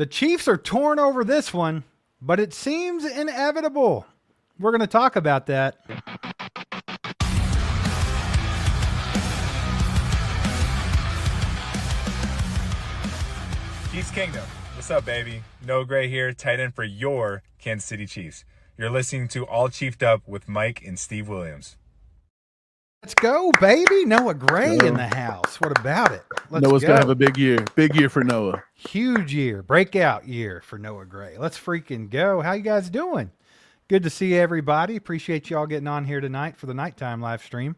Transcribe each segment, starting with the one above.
The Chiefs are torn over this one, but it seems inevitable. We're going to talk about that. Chiefs Kingdom. What's up, baby? Noah Gray here, tight end for your Kansas City Chiefs. You're listening to All Chiefed Up with Mike and Steve Williams. Let's go, baby. Noah Gray in the house. What about it? Noah's going to have a big year. Big year for Noah. Huge year. Breakout year for Noah Gray. Let's freaking go. How you guys doing? Good to see everybody. Appreciate y'all getting on here tonight for the nighttime live stream.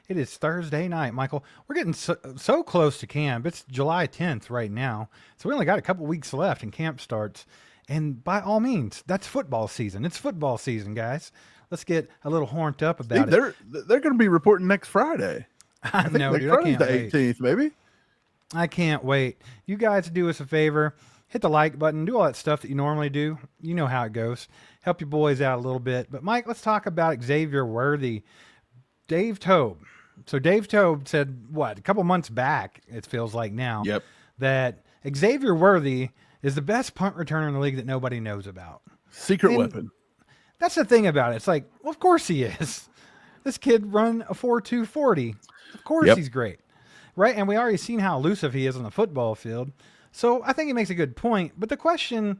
It is Thursday night, Michael. We're getting so close to camp. It's July 10th right now. So we only got a couple weeks left and camp starts. And by all means, that's football season. It's football season, guys. Let's get a little horned up about it. They're going to be reporting next Friday. I know, dude. Friday's the 18th, maybe. I can't wait. You guys do us a favor. Hit the like button. Do all that stuff that you normally do. You know how it goes. Help your boys out a little bit. But, Mike, let's talk about Xavier Worthy. Dave Tobe. So Dave Tobe said, a couple months back, it feels like now, that Xavier Worthy is the best punt returner in the league that nobody knows about. Secret weapon. That's the thing about it. It's like, well, of course he is. This kid run a 4.2 40. Of course he's great. Right? And we already seen how elusive he is on the football field. So I think he makes a good point. But the question,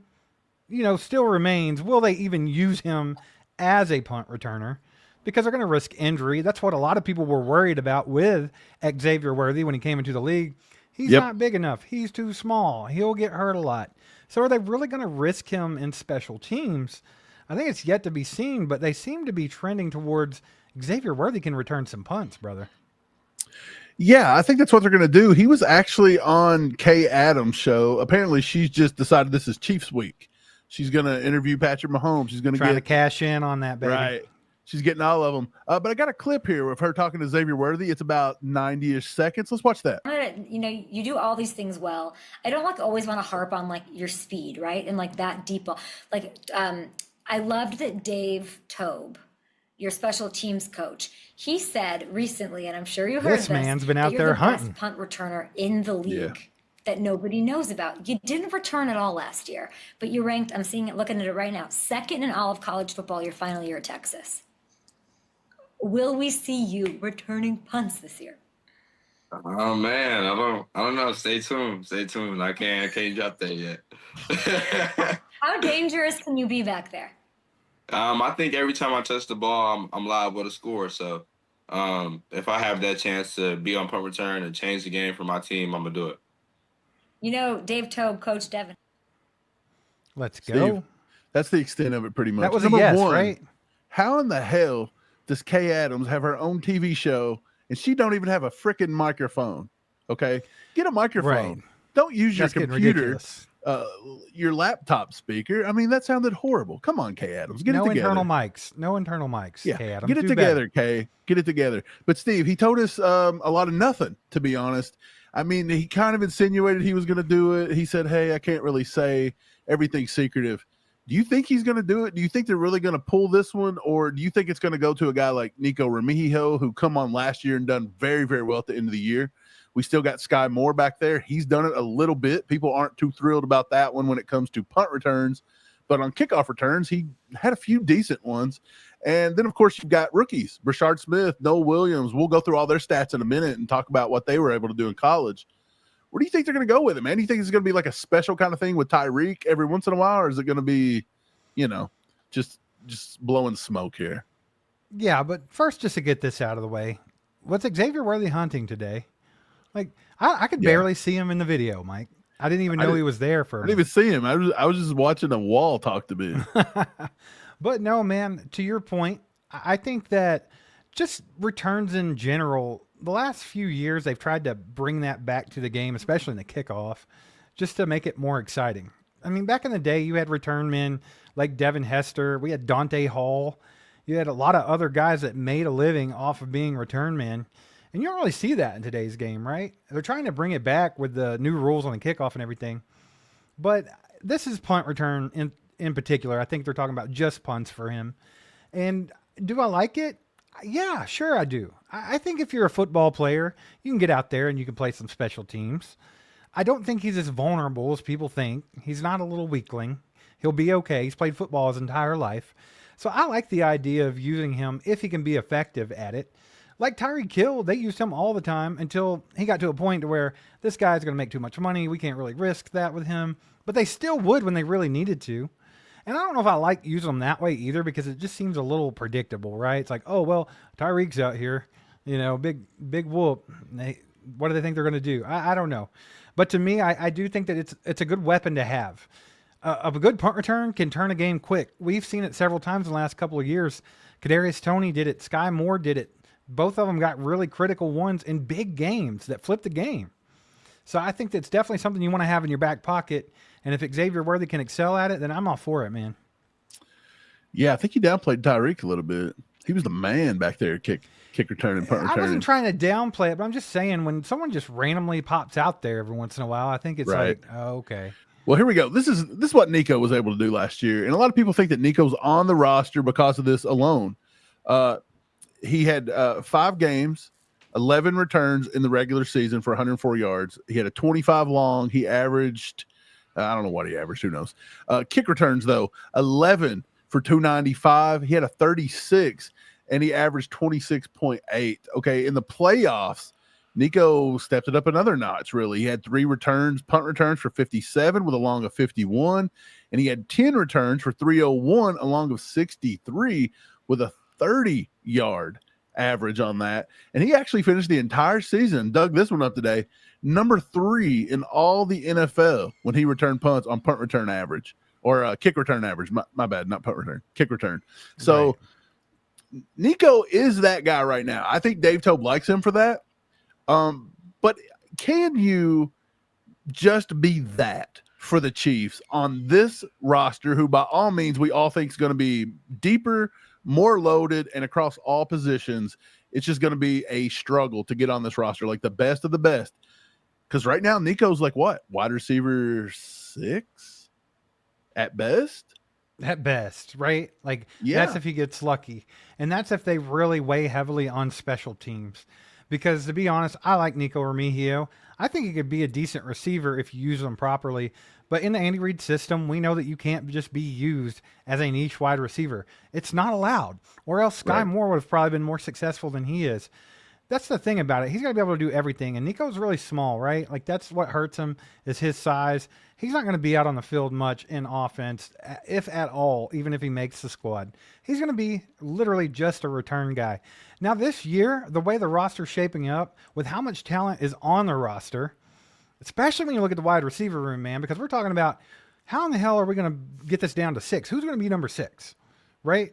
still remains, will they even use him as a punt returner? Because they're going to risk injury. That's what a lot of people were worried about with Xavier Worthy when he came into the league. He's not big enough. He's too small. He'll get hurt a lot. So are they really going to risk him in special teams? I think it's yet to be seen, but they seem to be trending towards Xavier Worthy can return some punts, brother. Yeah, I think that's what they're going to do. He was actually on Kay Adams' show. Apparently, she's just decided this is Chiefs week. She's going to interview Patrick Mahomes. She's going to cash in on that, baby. Right. She's getting all of them. But I got a clip here of her talking to Xavier Worthy. It's about 90-ish seconds. Let's watch that. You do all these things well. I don't always want to harp on your speed, right? And that deep ball. I loved that Dave Tobe, your special teams coach, he said recently, and I'm sure you heard this man's been out there hunting. Best punt returner in the league that nobody knows about. You didn't return at all last year, but you ranked, I'm seeing it, looking at it right now, second in all of college football your final year at Texas. Will we see you returning punts this year? Oh man, I don't know. Stay tuned. I can't drop that yet. How dangerous can you be back there? I think every time I touch the ball, I'm liable to score. So if I have that chance to be on punt return and change the game for my team, I'm gonna do it. Dave Tobe, Coach Devin. Let's go. Steve, that's the extent of it, pretty much. That was Number one, right? How in the hell does Kay Adams have her own TV show and she don't even have a freaking microphone? Okay, get a microphone. Right. Don't use your computer. Your laptop speaker. I mean, that sounded horrible. Come on, Kay Adams. Get it together. No internal mics. Yeah, Kay Adams. Get it together, Kay. Get it together. But Steve, he told us a lot of nothing, to be honest. I mean, he kind of insinuated he was going to do it. He said, hey, I can't really say, everything's secretive. Do you think he's going to do it? Do you think they're really going to pull this one? Or do you think it's going to go to a guy like Nico Remigio, who come on last year and done very, very well at the end of the year? We still got Sky Moore back there. He's done it a little bit. People aren't too thrilled about that one when it comes to punt returns. But on kickoff returns, he had a few decent ones. And then, of course, you've got rookies. Brashard Smith, Noah Williams. We'll go through all their stats in a minute and talk about what they were able to do in college. Where do you think they're going to go with it, man? Do you think it's going to be like a special kind of thing with Tyreek every once in a while? Or is it going to be, just blowing smoke here? Yeah, but first, just to get this out of the way, what's Xavier Worthy hunting today? I could barely see him in the video, Mike. I didn't even know he was there for. I didn't even see him. I was just watching a wall talk to me. But no, man. To your point, I think that just returns in general. The last few years, they've tried to bring that back to the game, especially in the kickoff, just to make it more exciting. I mean, back in the day, you had return men like Devin Hester. We had Dante Hall. You had a lot of other guys that made a living off of being return men. And you don't really see that in today's game, right? They're trying to bring it back with the new rules on the kickoff and everything. But this is punt return in particular. I think they're talking about just punts for him. And do I like it? Yeah, sure I do. I think if you're a football player, you can get out there and you can play some special teams. I don't think he's as vulnerable as people think. He's not a little weakling. He'll be okay. He's played football his entire life. So I like the idea of using him if he can be effective at it. Like Tyreek Hill, they used him all the time until he got to a point to where this guy's going to make too much money. We can't really risk that with him. But they still would when they really needed to. And I don't know if I like using them that way either because it just seems a little predictable, right? It's like, oh, well, Tyreek's out here, big whoop. What do they think they're going to do? I don't know. But to me, I do think that it's a good weapon to have. A good punt return can turn a game quick. We've seen it several times in the last couple of years. Kadarius Toney did it. Sky Moore did it. Both of them got really critical ones in big games that flipped the game. So I think that's definitely something you want to have in your back pocket. And if Xavier Worthy can excel at it, then I'm all for it, man. Yeah, I think he downplayed Tyreek a little bit. He was the man back there, kick return and punt return. I wasn't trying to downplay it, but I'm just saying when someone just randomly pops out there every once in a while, I think it's right. like, oh, okay. Well, here we go. This is what Nico was able to do last year. And a lot of people think that Nico's on the roster because of this alone. He had 5 games, 11 returns in the regular season for 104 yards. He had a 25 long. He averaged, I don't know what he averaged. Who knows? Kick returns, though, 11 for 295. He had a 36, and he averaged 26.8. Okay, in the playoffs, Nico stepped it up another notch, really. He had 3 punt returns for 57 with a long of 51, and he had 10 returns for 301, a long of 63 with a 30-yard average on that. And he actually finished the entire season, dug this one up today, number 3 in all the NFL when he returned punts on punt return average, or kick return average. My bad, not punt return, kick return. So right. Nico is that guy right now. I think Dave Tobe likes him for that. But can you just be that for the Chiefs on this roster, who by all means we all think is going to be deeper, more loaded, and across all positions? It's just going to be a struggle to get on this roster, like the best of the best. Because right now, Nico's like what? Wide receiver 6 at best? At best, right? Like, yeah. That's if he gets lucky. And that's if they really weigh heavily on special teams. Because to be honest, I like Nico Remigio. I think he could be a decent receiver if you use him properly. But in the Andy Reid system, we know that you can't just be used as a niche wide receiver. It's not allowed. Or else Sky Moore would have probably been more successful than he is. That's the thing about it. He's got to be able to do everything. And Nico's really small, right? Like, that's what hurts him is his size. He's not going to be out on the field much in offense, if at all, even if he makes the squad. He's going to be literally just a return guy. Now, this year, the way the roster's shaping up, with how much talent is on the roster, especially when you look at the wide receiver room, man, because we're talking about how in the hell are we going to get this down to 6? Who's going to be number 6, right?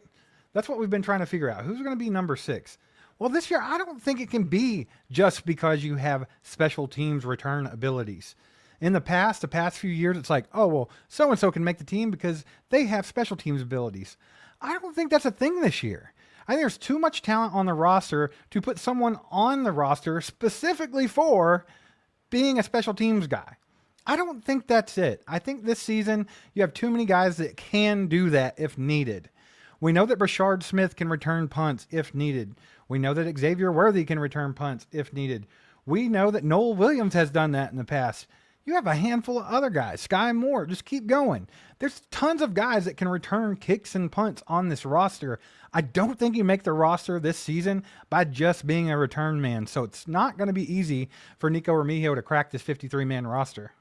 That's what we've been trying to figure out. Who's going to be number 6? Well, this year, I don't think it can be just because you have special teams return abilities. In the past few years, it's like, oh, well, so-and-so can make the team because they have special teams abilities. I don't think that's a thing this year. I think there's too much talent on the roster to put someone on the roster specifically for being a special teams guy. I don't think that's it. I think this season you have too many guys that can do that if needed. We know that Brashard Smith can return punts if needed. We know that Xavier Worthy can return punts if needed. We know that Noel Williams has done that in the past. You have a handful of other guys. Sky Moore, just keep going. There's tons of guys that can return kicks and punts on this roster. I don't think you make the roster this season by just being a return man. So it's not going to be easy for Nico Remigio to crack this 53-man roster.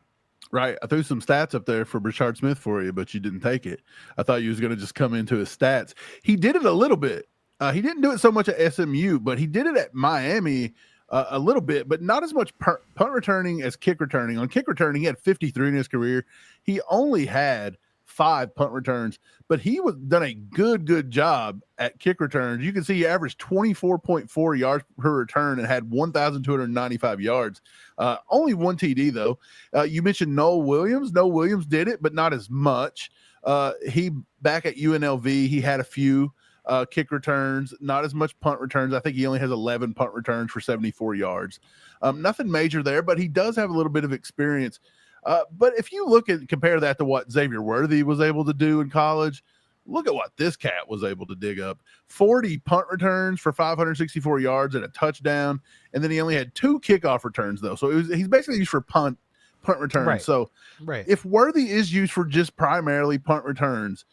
Right. I threw some stats up there for Brashard Smith for you, but you didn't take it. I thought you was going to just come into his stats. He did it a little bit. He didn't do it so much at SMU, but he did it at Miami a little bit, but not as much punt returning as kick returning. On kick returning, he had 53 in his career. He only had 5 punt returns, but he was done a good job at kick returns. You can see he averaged 24.4 yards per return and had 1,295 yards. Only 1 TD, though. You mentioned Noel Williams. Noel Williams did it, but not as much. He back at UNLV, he had a few kick returns, not as much punt returns. I think he only has 11 punt returns for 74 yards. Nothing major there, but he does have a little bit of experience. But if you look at compare that to what Xavier Worthy was able to do in college, look at what this cat was able to dig up. 40 punt returns for 564 yards and a touchdown, and then he only had 2 kickoff returns, though. So he's basically used for punt returns. Right. So Right. if Worthy is used for just primarily punt returns,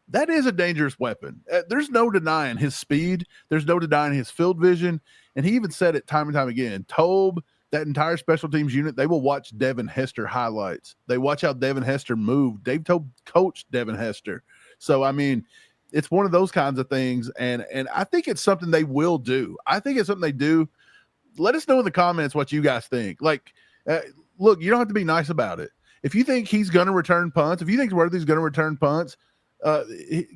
that is a dangerous weapon. There's no denying his speed. There's no denying his field vision. And he even said it time and time again. Tobe, that entire special teams unit, they will watch Devin Hester highlights. They watch how Devin Hester moved. Dave Tobe coached Devin Hester. So, I mean, it's one of those kinds of things. And I think it's something they will do. I think it's something they do. Let us know in the comments what you guys think. Like, look, you don't have to be nice about it. If you think he's going to return punts, if you think Worthy's going to return punts,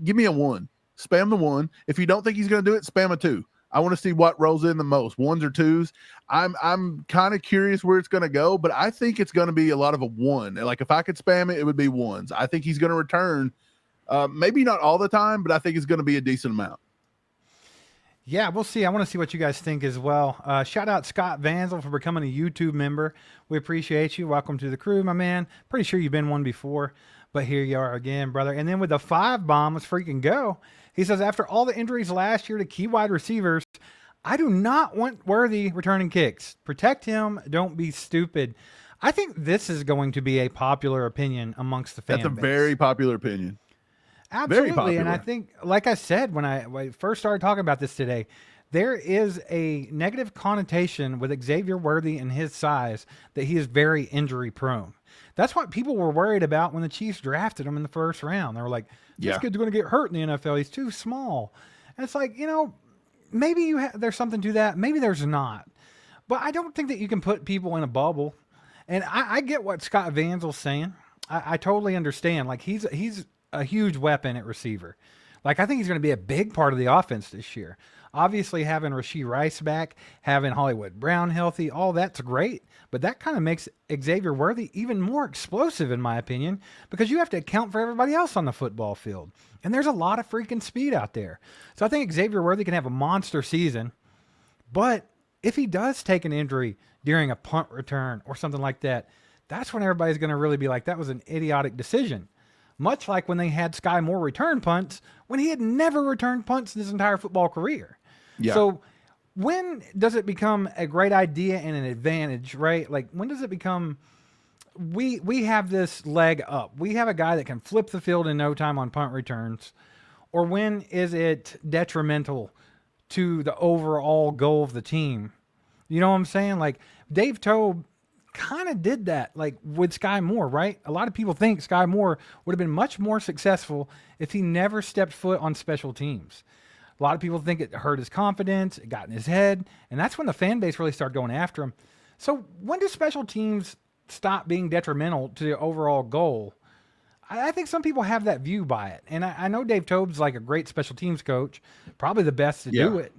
give me a 1. Spam the 1. If you don't think he's going to do it, spam a 2. I want to see what rolls in the most, 1s or 2s. I'm kind of curious where it's going to go, but I think it's going to be a lot of a 1. Like if I could spam it, it would be 1s. I think he's going to return, maybe not all the time, but I think it's going to be a decent amount. Yeah, we'll see. I want to see what you guys think as well. Shout out Scott Vanzel for becoming a YouTube member. We appreciate you. Welcome to the crew, my man. Pretty sure you've been one before, but here you are again, brother. And then with the 5 bomb, let's freaking go. He says, after all the injuries last year to key wide receivers, I do not want Worthy returning kicks. Protect him. Don't be stupid. I think this is going to be a popular opinion amongst the fan base. That's a very popular opinion. Absolutely. And I think, like I said, when I first started talking about this today, there is a negative connotation with Xavier Worthy and his size that he is very injury prone. That's what people were worried about when the Chiefs drafted him in the first round. They were like, this kid's going to get hurt in the NFL. He's too small. And it's like, maybe there's something to that. Maybe there's not. But I don't think that you can put people in a bubble. And I get what Scott Vanzel's saying. I totally understand. Like, he's a huge weapon at receiver. Like, I think he's going to be a big part of the offense this year. Obviously, having Rashee Rice back, having Hollywood Brown healthy, all that's great. But that kind of makes Xavier Worthy even more explosive, in my opinion, because you have to account for everybody else on the football field. And there's a lot of freaking speed out there. So I think Xavier Worthy can have a monster season. But if he does take an injury during a punt return or something like that, that's when everybody's going to really be like, that was an idiotic decision. Much like when they had Sky Moore return punts when he had never returned punts in his entire football career. Yeah. So when does it become a great idea and an advantage, right? Like, when does it become, we have this leg up. We have a guy that can flip the field in no time on punt returns. Or when is it detrimental to the overall goal of the team? You know what I'm saying? Like, Dave Tobe kind of did that, like with Sky Moore, right? A lot of people think Sky Moore would have been much more successful if he never stepped foot on special teams. A lot of people think it hurt his confidence, it got in his head, and that's when the fan base really started going after him. So when do special teams stop being detrimental to the overall goal? I think some people have that view by it. And I know Dave Tobe's like a great special teams coach, probably the best to do it.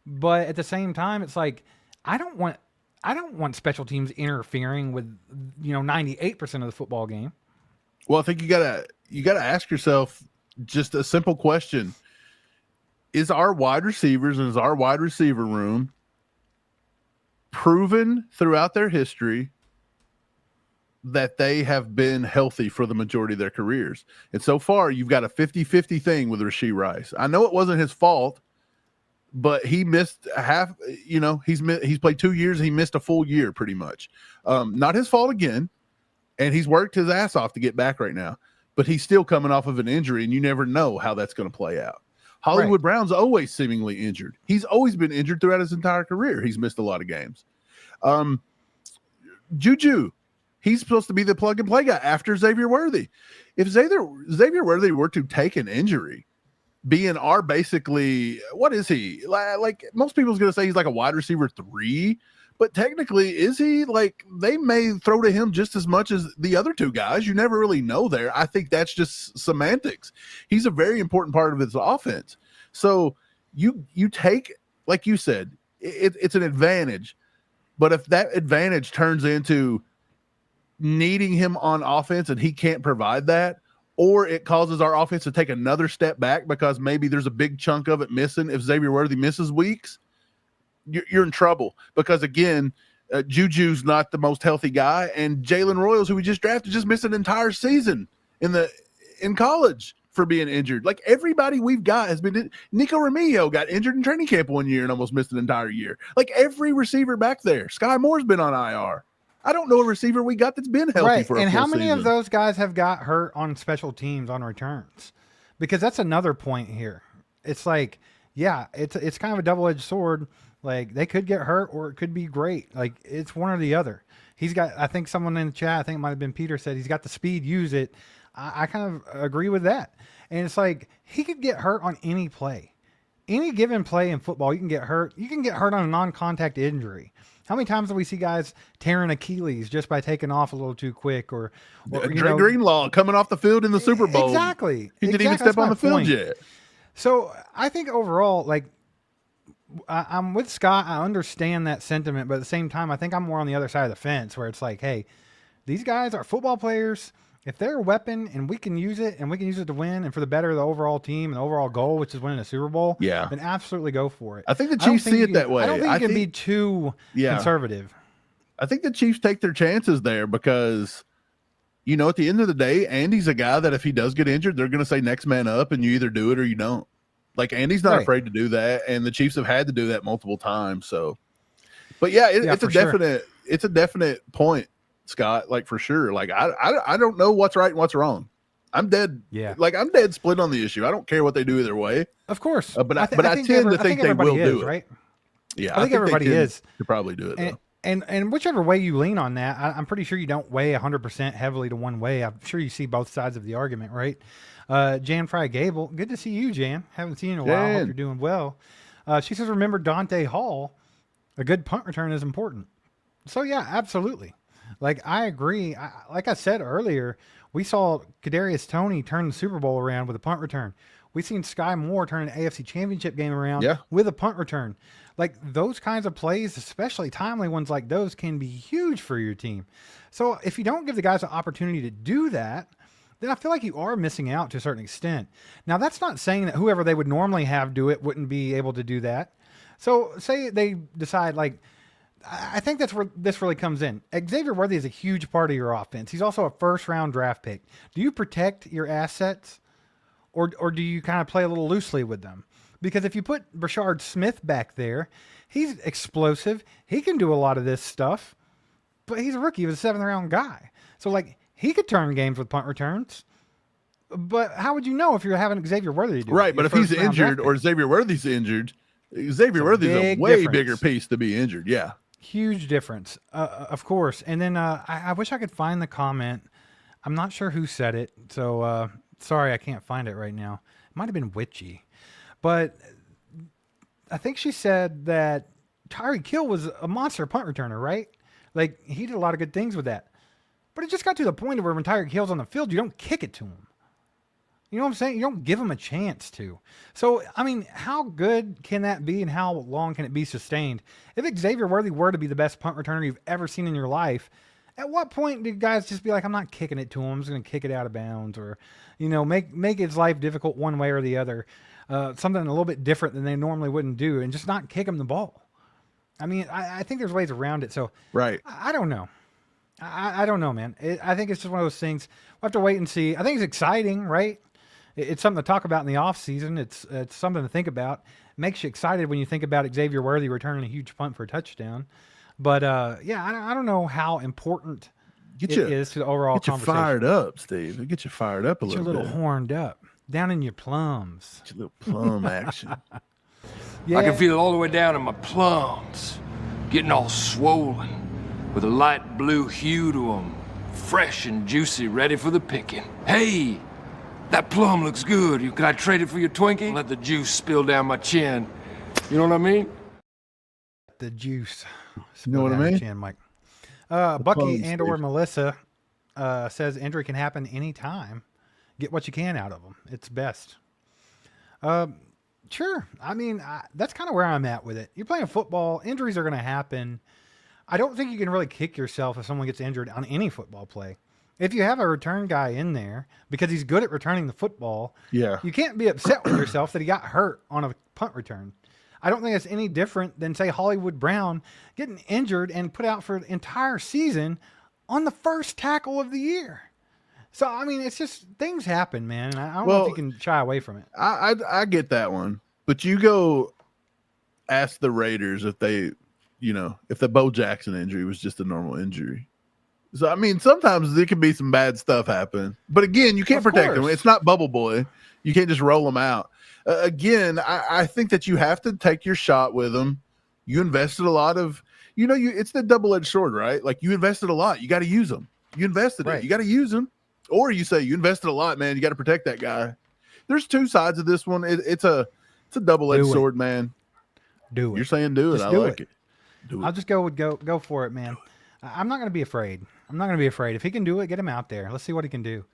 But at the same time, it's like, I don't want special teams interfering with 98% of the football game. Well, I think you gotta ask yourself just a simple question: is our wide receivers and is our wide receiver room proven throughout their history that they have been healthy for the majority of their careers? And so far, you've got a 50-50 thing with Rashee Rice. I know it wasn't his fault, but he missed half. He's played 2 years. He missed a full year pretty much. Not his fault again, and he's worked his ass off to get back right now. But he's still coming off of an injury, and you never know how that's going to play out. Hollywood Brown's always seemingly injured. He's always been injured throughout his entire career. He's missed a lot of games. Juju, he's supposed to be the plug-and-play guy after Xavier Worthy. If Xavier Worthy were to take an injury, being our basically, what is he? Like, most people's going to say he's like a wide receiver 3, but technically, is he? Like, they may throw to him just as much as the other 2 guys. You never really know there. I think that's just semantics. He's a very important part of his offense. So you take, like you said, it's an advantage. But if that advantage turns into needing him on offense and he can't provide that, or it causes our offense to take another step back because maybe there's a big chunk of it missing if Xavier Worthy misses weeks, you're in trouble. Because, again, Juju's not the most healthy guy, and Jalen Royals, who we just drafted, just missed an entire season in college for being injured. Like, everybody we've got has been – Nico Remigio got injured in training camp 1 year and almost missed an entire year. Like, every receiver back there. Sky Moore's been on IR. I don't know a receiver we got that's been healthy Right. for a And full how many season. of those guys have got hurt on special teams on returns? Because that's another point here. It's like, yeah, it's kind of a double-edged sword. Like, they could get hurt or it could be great. Like, it's one or the other. He's got, I think someone in the chat, I think it might have been Peter, said he's got the speed, use it. I kind of agree with that. And it's like, he could get hurt on any play. Any given play in football, you can get hurt. You can get hurt on a non-contact injury. How many times do we see guys tearing Achilles just by taking off a little too quick? Or Dre Greenlaw coming off the field in the Super Bowl. Exactly. He didn't even step on the field yet. So I think overall, like, I'm with Scott. I understand that sentiment, but at the same time, I think I'm more on the other side of the fence where it's like, hey, these guys are football players. If they're a weapon and we can use it to win and for the better of the overall team and the overall goal, which is winning a Super Bowl, then absolutely go for it. I think the Chiefs see it that way. I don't think you can be too conservative. I think the Chiefs take their chances there because, you know, at the end of the day, Andy's a guy that if he does get injured, they're going to say next man up and you either do it or you don't. Like, Andy's not afraid to do that, and the Chiefs have had to do that multiple times. So, but yeah, it's a definite point, Scott. Like, for sure. Like, I don't know what's right and what's wrong. I'm dead. Yeah. Like, I'm dead split on the issue. I don't care what they do either way. Of course. But I tend to think they will do it. Right? Yeah. I think everybody is. To probably do it, though. And whichever way you lean on that, I'm pretty sure you don't weigh 100% heavily to one way. I'm sure you see both sides of the argument, right? Jan Fry Gable, good to see you, Jan. Haven't seen you in a while. Hope you're doing well. She says, remember Dante Hall, a good punt return is important. So, yeah, absolutely. Like, I agree. Like I said earlier, we saw Kadarius Toney turn the Super Bowl around with a punt return. We've seen Sky Moore turn an AFC Championship game around with a punt return. Like, those kinds of plays, especially timely ones like those, can be huge for your team. So if you don't give the guys an opportunity to do that, then I feel like you are missing out to a certain extent. Now, that's not saying that whoever they would normally have do it wouldn't be able to do that. So say they decide, like, I think that's where this really comes in. Xavier Worthy is a huge part of your offense. He's also a first-round draft pick. Do you protect your assets, or do you kind of play a little loosely with them? Because if you put Brashard Smith back there, he's explosive. He can do a lot of this stuff, but he's a rookie. He was a seventh-round guy. So, like, he could turn games with punt returns. But how would you know if you're having Xavier Worthy do it? Right, but if he's injured or Xavier Worthy's injured, Xavier Worthy's a way bigger piece to be injured. Yeah. Huge difference, of course. And then I wish I could find the comment. I'm not sure who said it, so sorry I can't find it right now. It might have been Witchy. But I think she said that Tyreek Hill was a monster punt returner, right? Like, he did a lot of good things with that. But it just got to the point where when Tyreek Hill's on the field, you don't kick it to him. You know what I'm saying? You don't give him a chance to. So, I mean, how good can that be and how long can it be sustained? If Xavier Worthy were to be the best punt returner you've ever seen in your life, at what point do guys just be like, I'm not kicking it to him, I'm just going to kick it out of bounds, or, you know, make his life difficult one way or the other, something a little bit different than they normally wouldn't do, and just not kick him the ball? I mean, I think there's ways around it. So, right. I don't know. I don't know, man. I think it's just one of those things. We'll have to wait and see. I think it's exciting, right? It's something to talk about in the off season. It's something to think about. It makes you excited when you think about Xavier Worthy returning a huge punt for a touchdown. But yeah, I don't know how important it is to the overall conversation. Get you fired up, Steve. Get you fired up a little bit. Get you a little horned up. Down in your plums. Get your little plum action. Yeah. I can feel it all the way down in my plums, getting all swollen, with a light blue hue to them, fresh and juicy, ready for the picking. Hey, that plum looks good. Can I trade it for your Twinkie? Let the juice spill down my chin. You know what I mean? The juice. You know what I mean? Chin, Mike. Bucky and or Melissa says injury can happen anytime. Get what you can out of them. It's best. Sure. I mean, that's kind of where I'm at with it. You're playing football. Injuries are going to happen. I don't think you can really kick yourself if someone gets injured on any football play. If you have a return guy in there because he's good at returning the football, you can't be upset with yourself that he got hurt on a punt return. I don't think it's any different than, say, Hollywood Brown getting injured and put out for the entire season on the first tackle of the year. So, I mean, it's just things happen, man. I don't know if you can shy away from it. I get that one. But you go ask the Raiders if they, you know, if the Bo Jackson injury was just a normal injury. So, I mean, sometimes there can be some bad stuff happen. But again, you can't protect them. It's not Bubble Boy. You can't just roll them out. Again, I think that you have to take your shot with them. You invested a lot of, it's the double-edged sword, right? Like, you invested a lot. You got to use them. You invested it. You got to use them. Or you say, you invested a lot, man. You got to protect that guy. There's two sides of this one. It's a double-edged sword, man. Do it. You're saying do it. I like it. Do it. I'll just go for it, man. I'm not going to be afraid. If he can do it, get him out there. Let's see what he can do.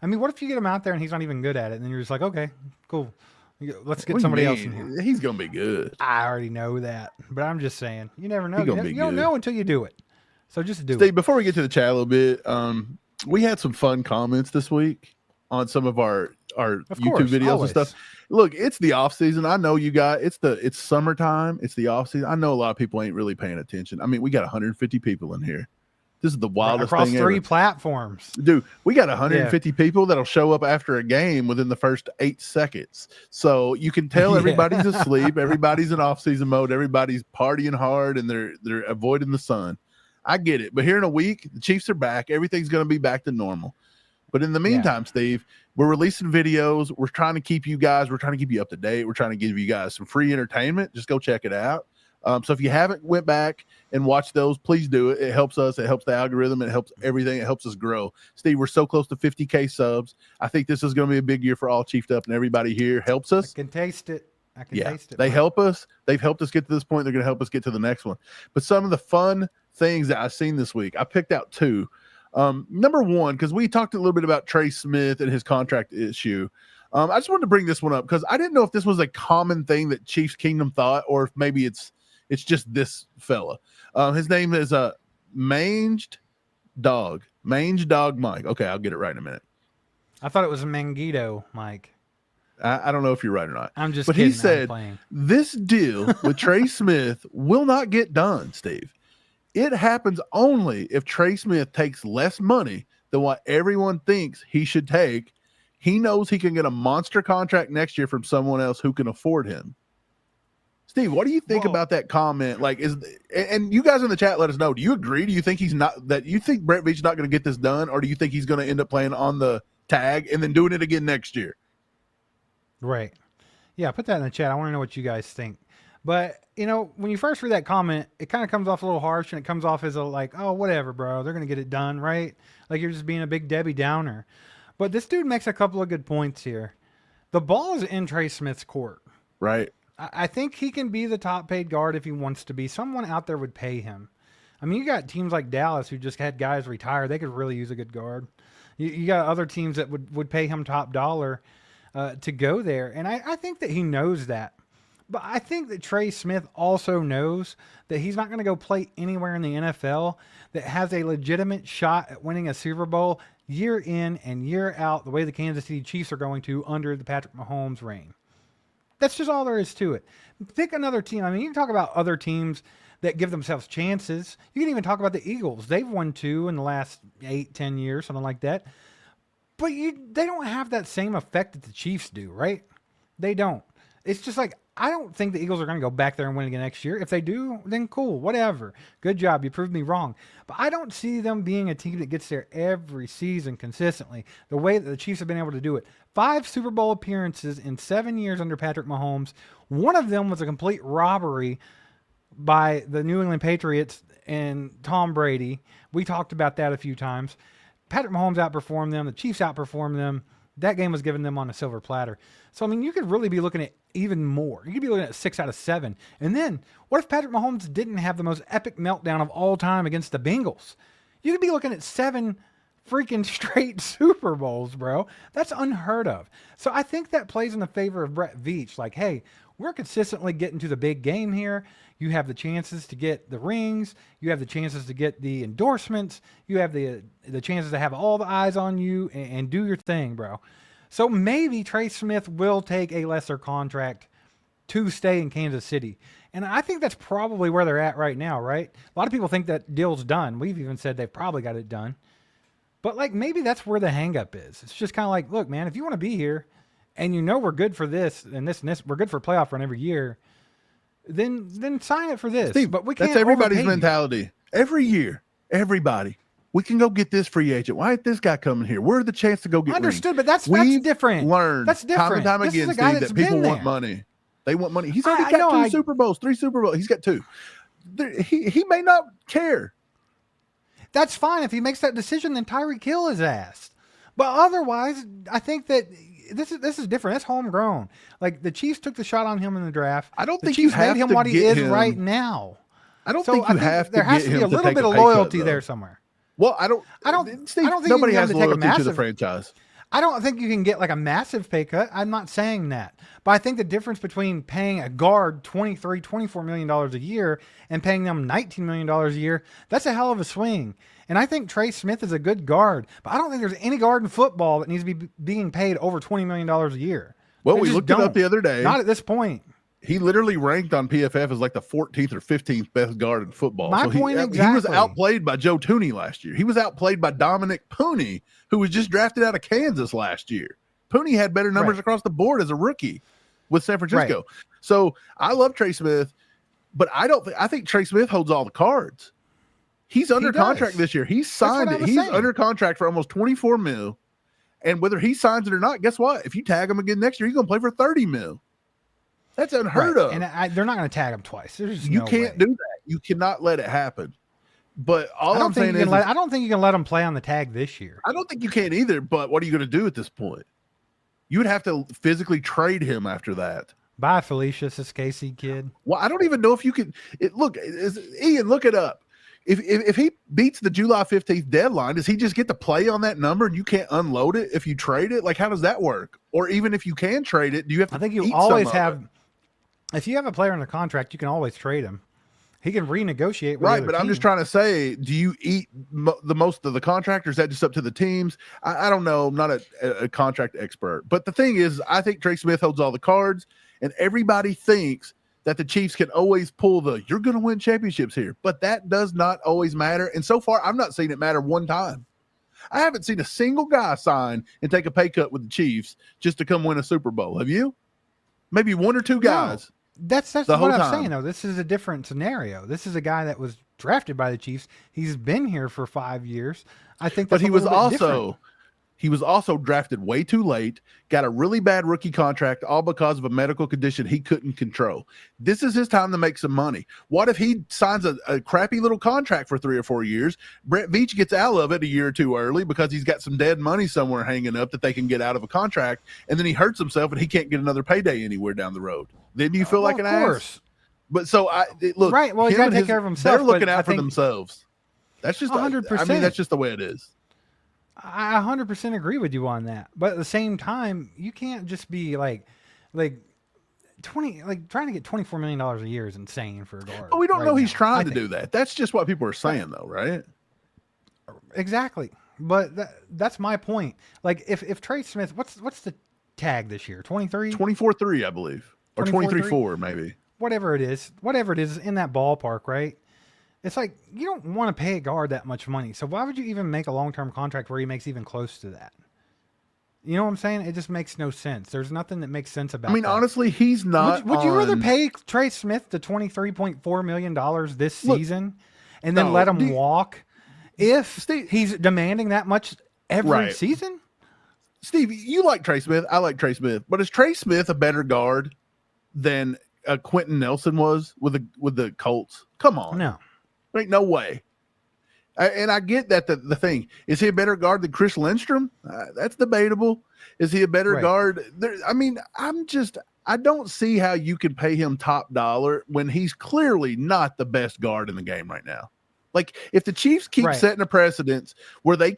I mean, what if you get him out there and he's not even good at it? And then you're just like, okay, cool. Let's get somebody else in here. He's going to be good. I already know that. But I'm just saying, you never know. You don't know until you do it. So just do it. Steve, before we get to the chat a little bit, we had some fun comments this week on some of our YouTube videos and stuff. Look, it's the off season. I know you got it's summertime. It's the off season. I know a lot of people ain't really paying attention. I mean, we got 150 people in here. This is the wildest across thing 3 ever. Platforms. Dude, we got 150 people that'll show up after a game within the first 8 seconds. So you can tell everybody's asleep. Everybody's in off-season mode. Everybody's partying hard, and they're avoiding the sun. I get it. But here in a week, the Chiefs are back. Everything's going to be back to normal. But in the meantime, Steve, we're releasing videos. We're trying to keep you up to date. We're trying to give you guys some free entertainment. Just go check it out. So if you haven't went back and watched those, please do it. It helps us. It helps the algorithm. It helps everything. It helps us grow. Steve, we're so close to 50K subs. I think this is going to be a big year for All Chiefed Up, and everybody here helps us. I can taste it. They help us. They've helped us get to this point. They're going to help us get to the next one. But some of the fun things that I've seen this week, I picked out 2. Number one, because we talked a little bit about Trey Smith and his contract issue. I just wanted to bring this one up because I didn't know if this was a common thing that Chiefs Kingdom thought, or if maybe it's just this fella. His name is Mange Dog Mike. Okay, I'll get it right in a minute. I thought it was a Manguito Mike. I don't know if you're right or not. I'm just but kidding. He said this deal with Trey Smith will not get done, Steve. It happens only if Trey Smith takes less money than what everyone thinks he should take. He knows he can get a monster contract next year from someone else who can afford him. Steve, what do you think about that comment? Like, and you guys in the chat, let us know. Do you agree? Do you think you think Brett Veach's not going to get this done, or do you think he's going to end up playing on the tag and then doing it again next year? Right. Yeah, put that in the chat. I want to know what you guys think. But, when you first read that comment, it kind of comes off a little harsh, and it comes off as oh, whatever, bro. They're going to get it done, right? Like you're just being a big Debbie Downer. But this dude makes a couple of good points here. The ball is in Trey Smith's court. Right. I think he can be the top paid guard if he wants to be. Someone out there would pay him. I mean, you got teams like Dallas who just had guys retire. They could really use a good guard. You got other teams that would pay him top dollar to go there. And I think that he knows that. But I think that Trey Smith also knows that he's not going to go play anywhere in the NFL that has a legitimate shot at winning a Super Bowl year in and year out the way the Kansas City Chiefs are going to under the Patrick Mahomes reign. That's just all there is to it. Pick another team. I mean, you can talk about other teams that give themselves chances. You can even talk about the Eagles. They've won 2 in the last 8-10 years, something like that. But they don't have that same effect that the Chiefs do, right? They don't. It's just like, I don't think the Eagles are going to go back there and win again next year. If they do, then cool, whatever. Good job. You proved me wrong. But I don't see them being a team that gets there every season consistently, the way that the Chiefs have been able to do it. 5 Super Bowl appearances in 7 years under Patrick Mahomes. One of them was a complete robbery by the New England Patriots and Tom Brady. We talked about that a few times. Patrick Mahomes outperformed them. The Chiefs outperformed them. That game was given them on a silver platter. So, I mean, you could really be looking at even more. You could be looking at 6 out of 7. And then, what if Patrick Mahomes didn't have the most epic meltdown of all time against the Bengals? You could be looking at 7 freaking straight Super Bowls, bro. That's unheard of. So I think that plays in the favor of Brett Veach. Like, hey, we're consistently getting to the big game here. You have the chances to get the rings. You have the chances to get the endorsements. You have the chances to have all the eyes on you and do your thing, bro. So maybe Trey Smith will take a lesser contract to stay in Kansas City. And I think that's probably where they're at right now, right? A lot of people think that deal's done. We've even said they've probably got it done. But, like, maybe that's where the hang-up is. It's just kind of like, look, man, if you want to be here and you know we're good for this and this, we're good for playoff run every year, then sign it for this. Steve, but we can't. That's everybody's mentality. Every year, everybody. We can go get this free agent. Why ain't this guy coming here? Where's the chance to go get Understood, rings? but that's different. Learned That's different. time and time This is again, a guy Steve, that's that people been want there. money. They want money. He's already got 2 Super Bowls, 3 Super Bowls. He's got 2. He may not care. That's fine. If he makes that decision, then Tyreek Hill is asked. But otherwise, I think that this is different. That's homegrown. Like the Chiefs took the shot on him in the draft. I don't the think Chiefs you have made him to what he get is him. right now. I don't think you have to there has get to be him a little take bit of pay cut, loyalty though. there somewhere. Well, I don't think Steve, you nobody can has take a loyalty to the massive- franchise. I don't think you can get like a massive pay cut. I'm not saying that. But I think the difference between paying a guard $23, $24 million a year and paying them $19 million a year, that's a hell of a swing. And I think Trey Smith is a good guard, but I don't think there's any guard in football that needs to be being paid over $20 million a year. Well, They we just looked it up don't. the other day. Not at this point. He literally ranked on PFF as like the 14th or 15th best guard in football. My so point he was exactly. outplayed by Joe Tooney last year. He was outplayed by Dominic Pooney, who was just drafted out of Kansas last year. Pooney had better numbers Right. across the board as a rookie with San Francisco. Right. So I love Trey Smith, but I think Trey Smith holds all the cards. He's under does. contract this year. He's signed what I it. was He's saying. under contract for almost 24 mil. And whether he signs it or not, guess what? If you tag him again next year, he's going to play for 30 mil. That's unheard Right. of. And they're not going to tag him twice. There's just You no can't way. do that. You cannot let it happen. But all I don't I'm think saying you is, can let. I don't think you can let him play on the tag this year. I don't think you can either. But what are you going to do at this point? You would have to physically trade him after that. Bye, Felicia, this Casey kid. Well, I don't even know if you could. Ian, look it up. If he beats the July 15th deadline, does he just get to play on that number and you can't unload it if you trade it? Like, how does that work? Or even if you can trade it, do you have to? I think you eat always some of have. it? If you have a player under contract, you can always trade him. He can renegotiate. With Right, the but other I'm just team. trying to say, do you eat the most of the contract, or is that just up to the teams? I don't know. I'm not a contract expert. But the thing is, I think Trey Smith holds all the cards, and everybody thinks that the Chiefs can always pull you're going to win championships here. But that does not always matter. And so far, I've not seen it matter one time. I haven't seen a single guy sign and take a pay cut with the Chiefs just to come win a Super Bowl. Have you? Maybe one or two guys. That's the what whole I'm time. saying, though. This is a different scenario. This is a guy that was drafted by the Chiefs. He's been here for 5 years. I think that's But he a was little bit different. also drafted way too late, got a really bad rookie contract, all because of a medical condition he couldn't control. This is his time to make some money. What if he signs a crappy little contract for 3 or 4 years? Brett Veach gets out of it a year or two early because he's got some dead money somewhere hanging up that they can get out of a contract, and then he hurts himself and he can't get another payday anywhere down the road. Then you feel like an of ass? course. But so look, Right, well, he's him gotta and take care of himself, They're looking but I out for think- themselves. That's just 100%. I mean, that's just the way it is. I 100% agree with you on that. But at the same time, you can't just be like 20, like trying to get $24 million a year is insane for a guard. But we don't right know he's now, trying I to think. do that. That's just what people are saying, though, right? Exactly. But that's my point. Like if Trey Smith, what's the tag this year? 23? 24-3, I believe, or 24-3? 23-4, maybe. Whatever it is in that ballpark, right? It's like you don't want to pay a guard that much money. So why would you even make a long-term contract where he makes even close to that? You know what I'm saying? It just makes no sense. There's nothing that makes sense about I mean, that. honestly, he's not. Would you rather on- pay Trey Smith the $23.4 million this Look, season and then no, let him walk if Steve- he's demanding that much every Right. season? Steve, you like Trey Smith. I like Trey Smith. But is Trey Smith a better guard than Quentin Nelson was with the Colts? Come on. No. There ain't no way. And I get that the thing. Is he a better guard than Chris Lindstrom? That's debatable. Is he a better Right. guard? I mean, I don't see how you can pay him top dollar when he's clearly not the best guard in the game right now. Like, if the Chiefs keep Right. setting a precedence where they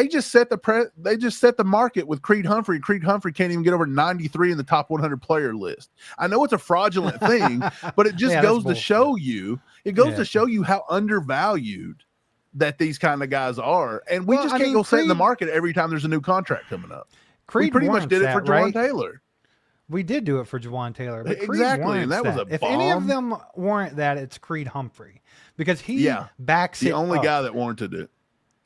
just set the market with Creed Humphrey. Creed Humphrey can't even get over 93 in the top 100 player list. I know it's a fraudulent thing, but it just Yeah, goes that's to show bullshit. you. It goes Yeah. to show you how undervalued that these kind of guys are, and we Well, just I can't mean, go set in the Creed- market every time there's a new contract coming up. We Creed pretty much warrants did it for that, Jawan right? Taylor. We did do it for Jawan Taylor. But Creed Exactly, and warrants that was a If any of bomb. them warrant that, it's Creed Humphrey because he Yeah, backs The it only up. guy that warranted it.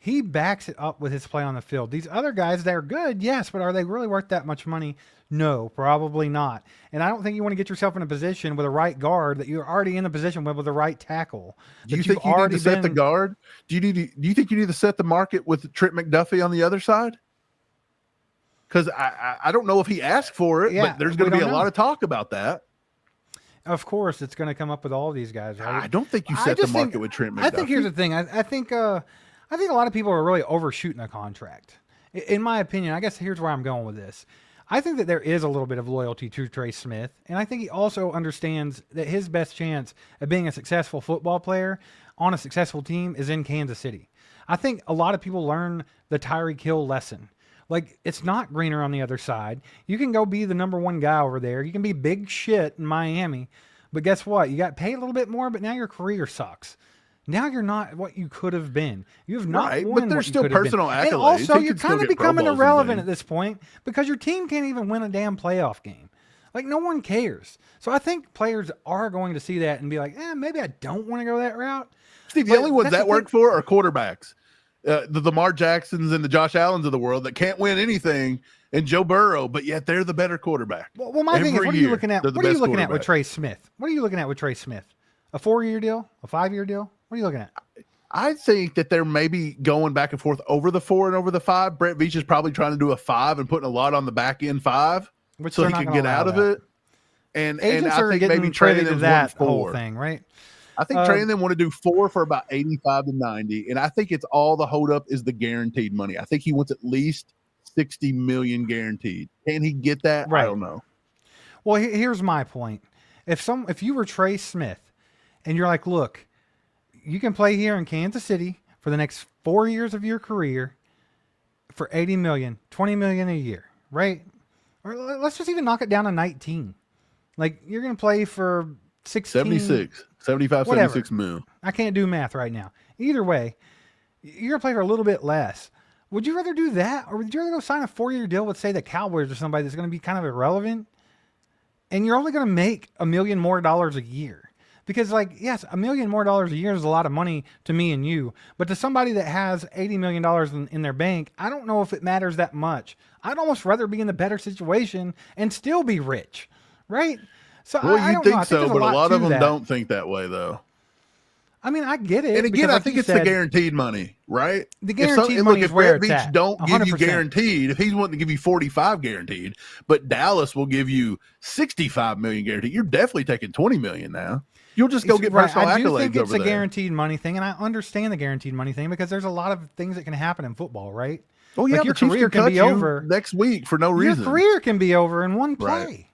he backs it up with his play on the field. These other guys, they're good, yes, but are they really worth that much money? No, probably not. And I don't think you want to get yourself in a position with a right guard that you're already in a position with a right tackle. Do you think you need to set the guard? Do you think you need to set the market with Trent McDuffie on the other side? Because I don't know if he asked for it, but there's going to be a lot of talk about that. Of course, it's going to come up with all these guys, right? I don't think you set the market with Trent McDuffie. I think here's the thing. I think a lot of people are really overshooting a contract. In my opinion, I guess here's where I'm going with this. I think that there is a little bit of loyalty to Trey Smith, and I think he also understands that his best chance of being a successful football player on a successful team is in Kansas City. I think a lot of people learn the Tyreek Hill lesson. Like, it's not greener on the other side. You can go be the number one guy over there. You can be big shit in Miami, but guess what? You got paid a little bit more, but now your career sucks. Now you're not what you could have been. You have not won but there's what you still personal accolades. And also, you're kind of becoming irrelevant at this point because your team can't even win a damn playoff game. Like, no one cares. So I think players are going to see that and be like, maybe I don't want to go that route. Steve, the only ones that work for are quarterbacks. The Lamar Jacksons and the Josh Allens of the world that can't win anything, and Joe Burrow, but yet they're the better quarterback. Well, my thing is, what are you looking at? What are you looking at with Trey Smith? What are you looking at with Trey Smith? A 4-year deal? A 5-year deal? What are you looking at? I think that they're maybe going back and forth over the 4 and over the 5. Brett Veach is probably trying to do a 5 and putting a lot on the back end 5, so he can get out of it. And I think maybe trading them that whole thing, right? I think Trey and them want to do 4 for about 85 to 90, and I think it's all the holdup is the guaranteed money. I think he wants at least $60 million guaranteed. Can he get that? Right. I don't know. Well, here's my point. If you were Trey Smith and you're like, look, you can play here in Kansas City for the next 4 years of your career for $80 million, $20 million a year, right? Or let's just even knock it down to 19. Like, you're going to play for 75, whatever. 76 mil. I can't do math right now. Either way, you're going to play for a little bit less. Would you rather do that, or would you rather go sign a 4-year deal with, say, the Cowboys or somebody that's going to be kind of irrelevant, and you're only going to make $1 million more a year? Because, like, yes, $1 million more a year is a lot of money to me and you, but to somebody that has $80 million in their bank, I don't know if it matters that much. I'd almost rather be in the better situation and still be rich, right? So I don't think know. so, but a lot of them don't think that way, though. I mean, I get it. And again, I think it's the guaranteed money, right? The guaranteed money is where it's at. If Brett Veach don't give you guaranteed, if he's wanting to give you 45 guaranteed, but Dallas will give you 65 million guaranteed, you're definitely taking 20 million now. You'll just go get personal accolades over there. I do think it's a guaranteed money thing, and I understand the guaranteed money thing because there's a lot of things that can happen in football, right? Oh yeah, like your career can be over next week for no reason. Your career can be over in one play. Right.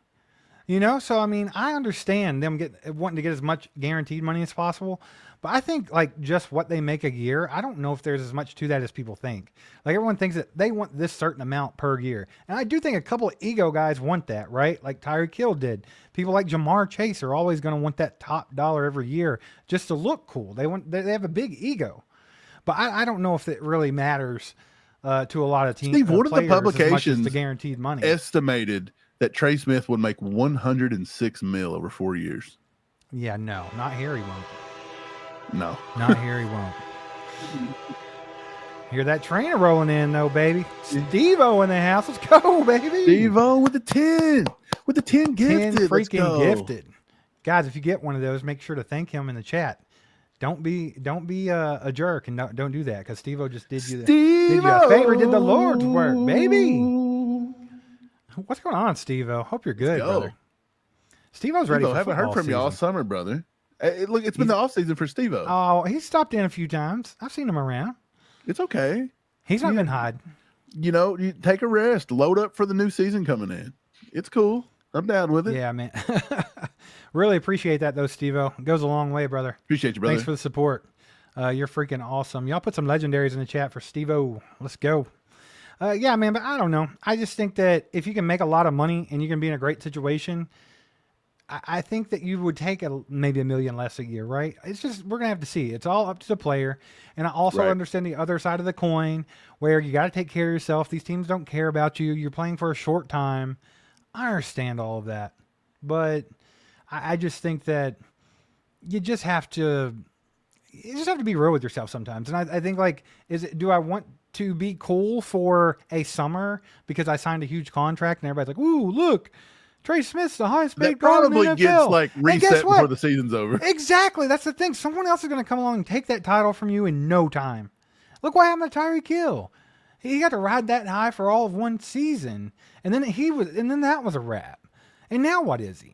You know, so I mean, I understand them wanting to get as much guaranteed money as possible, but I think like just what they make a year, I don't know if there's as much to that as people think. Like everyone thinks that they want this certain amount per year, and I do think a couple of ego guys want that, right? Like Tyreek Hill did. People like Jamar Chase are always going to want that top dollar every year just to look cool. They have a big ego, but I don't know if it really matters to a lot of teams. Steve, what are the publications the guaranteed money estimated that Trey Smith would make 106 mil over 4 years? Yeah, no, not here. He won't. No, not here. He won't. Hear that trainer rolling in, though, baby. Steve-O in the house. Let's go, baby. Steve-O with the 10. With the 10 gifted. 10 freaking gifted. Guys, if you get one of those, make sure to thank him in the chat. Don't be a jerk and don't do that because Steve-O just did you a favor, did the Lord's work, baby. What's going on, Steve-O? Hope you're good, brother. Steve-O's ready for haven't heard from you all summer, brother. Look, it's been the off season for Steve-O. Oh, he's stopped in a few times. I've seen him around. It's okay. He's not been hiding. You know, you take a rest, load up for the new season coming in. It's cool. I'm down with it. Yeah, man. Really appreciate that, though, Steve-O. It goes a long way, brother. Appreciate you, brother. Thanks for the support. You're freaking awesome. Y'all put some legendaries in the chat for Steve-O. Let's go. Yeah, man, but I don't know. I just think that if you can make a lot of money and you can be in a great situation, I think that you would take maybe $1 million less a year, right? It's just, we're going to have to see. It's all up to the player. And I also understand the other side of the coin where you got to take care of yourself. These teams don't care about you. You're playing for a short time. I understand all of that. But I just think that you just have to, you just have to be real with yourself sometimes. And I think, like, do I want to be cool for a summer because I signed a huge contract and everybody's like, ooh, look, Trey Smith's the highest paid That guard in the probably NFL. gets like And guess reset what? before the season's over. Exactly. That's the thing. Someone else is going to come along and take that title from you in no time. Look what happened to Tyreek Hill. He got to ride that high for all of one season, and then that was a wrap. And now what is he?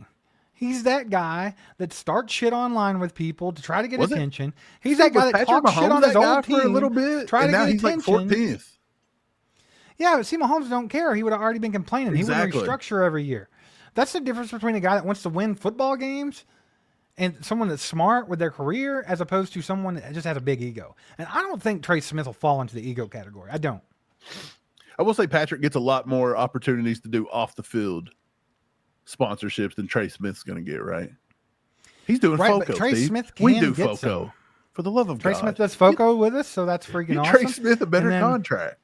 He's that guy that starts shit online with people to try to get attention. He's that guy that talks shit on his old team for a little bit, try and to now get he's attention. like 14th. Yeah, but see, Mahomes don't care. He would have already been complaining. Exactly. He would restructure every year. That's the difference between a guy that wants to win football games and someone that's smart with their career as opposed to someone that just has a big ego. And I don't think Trey Smith will fall into the ego category. I don't. I will say Patrick gets a lot more opportunities to do off the field sponsorships than Trey Smith's going to get, right? He's doing Right, FOCO, but Trey Steve. Smith We can do get FOCO. some. For the love of Trey God. Smith does FOCO with us, so that's freaking Get awesome. Trey Smith a better And then contract.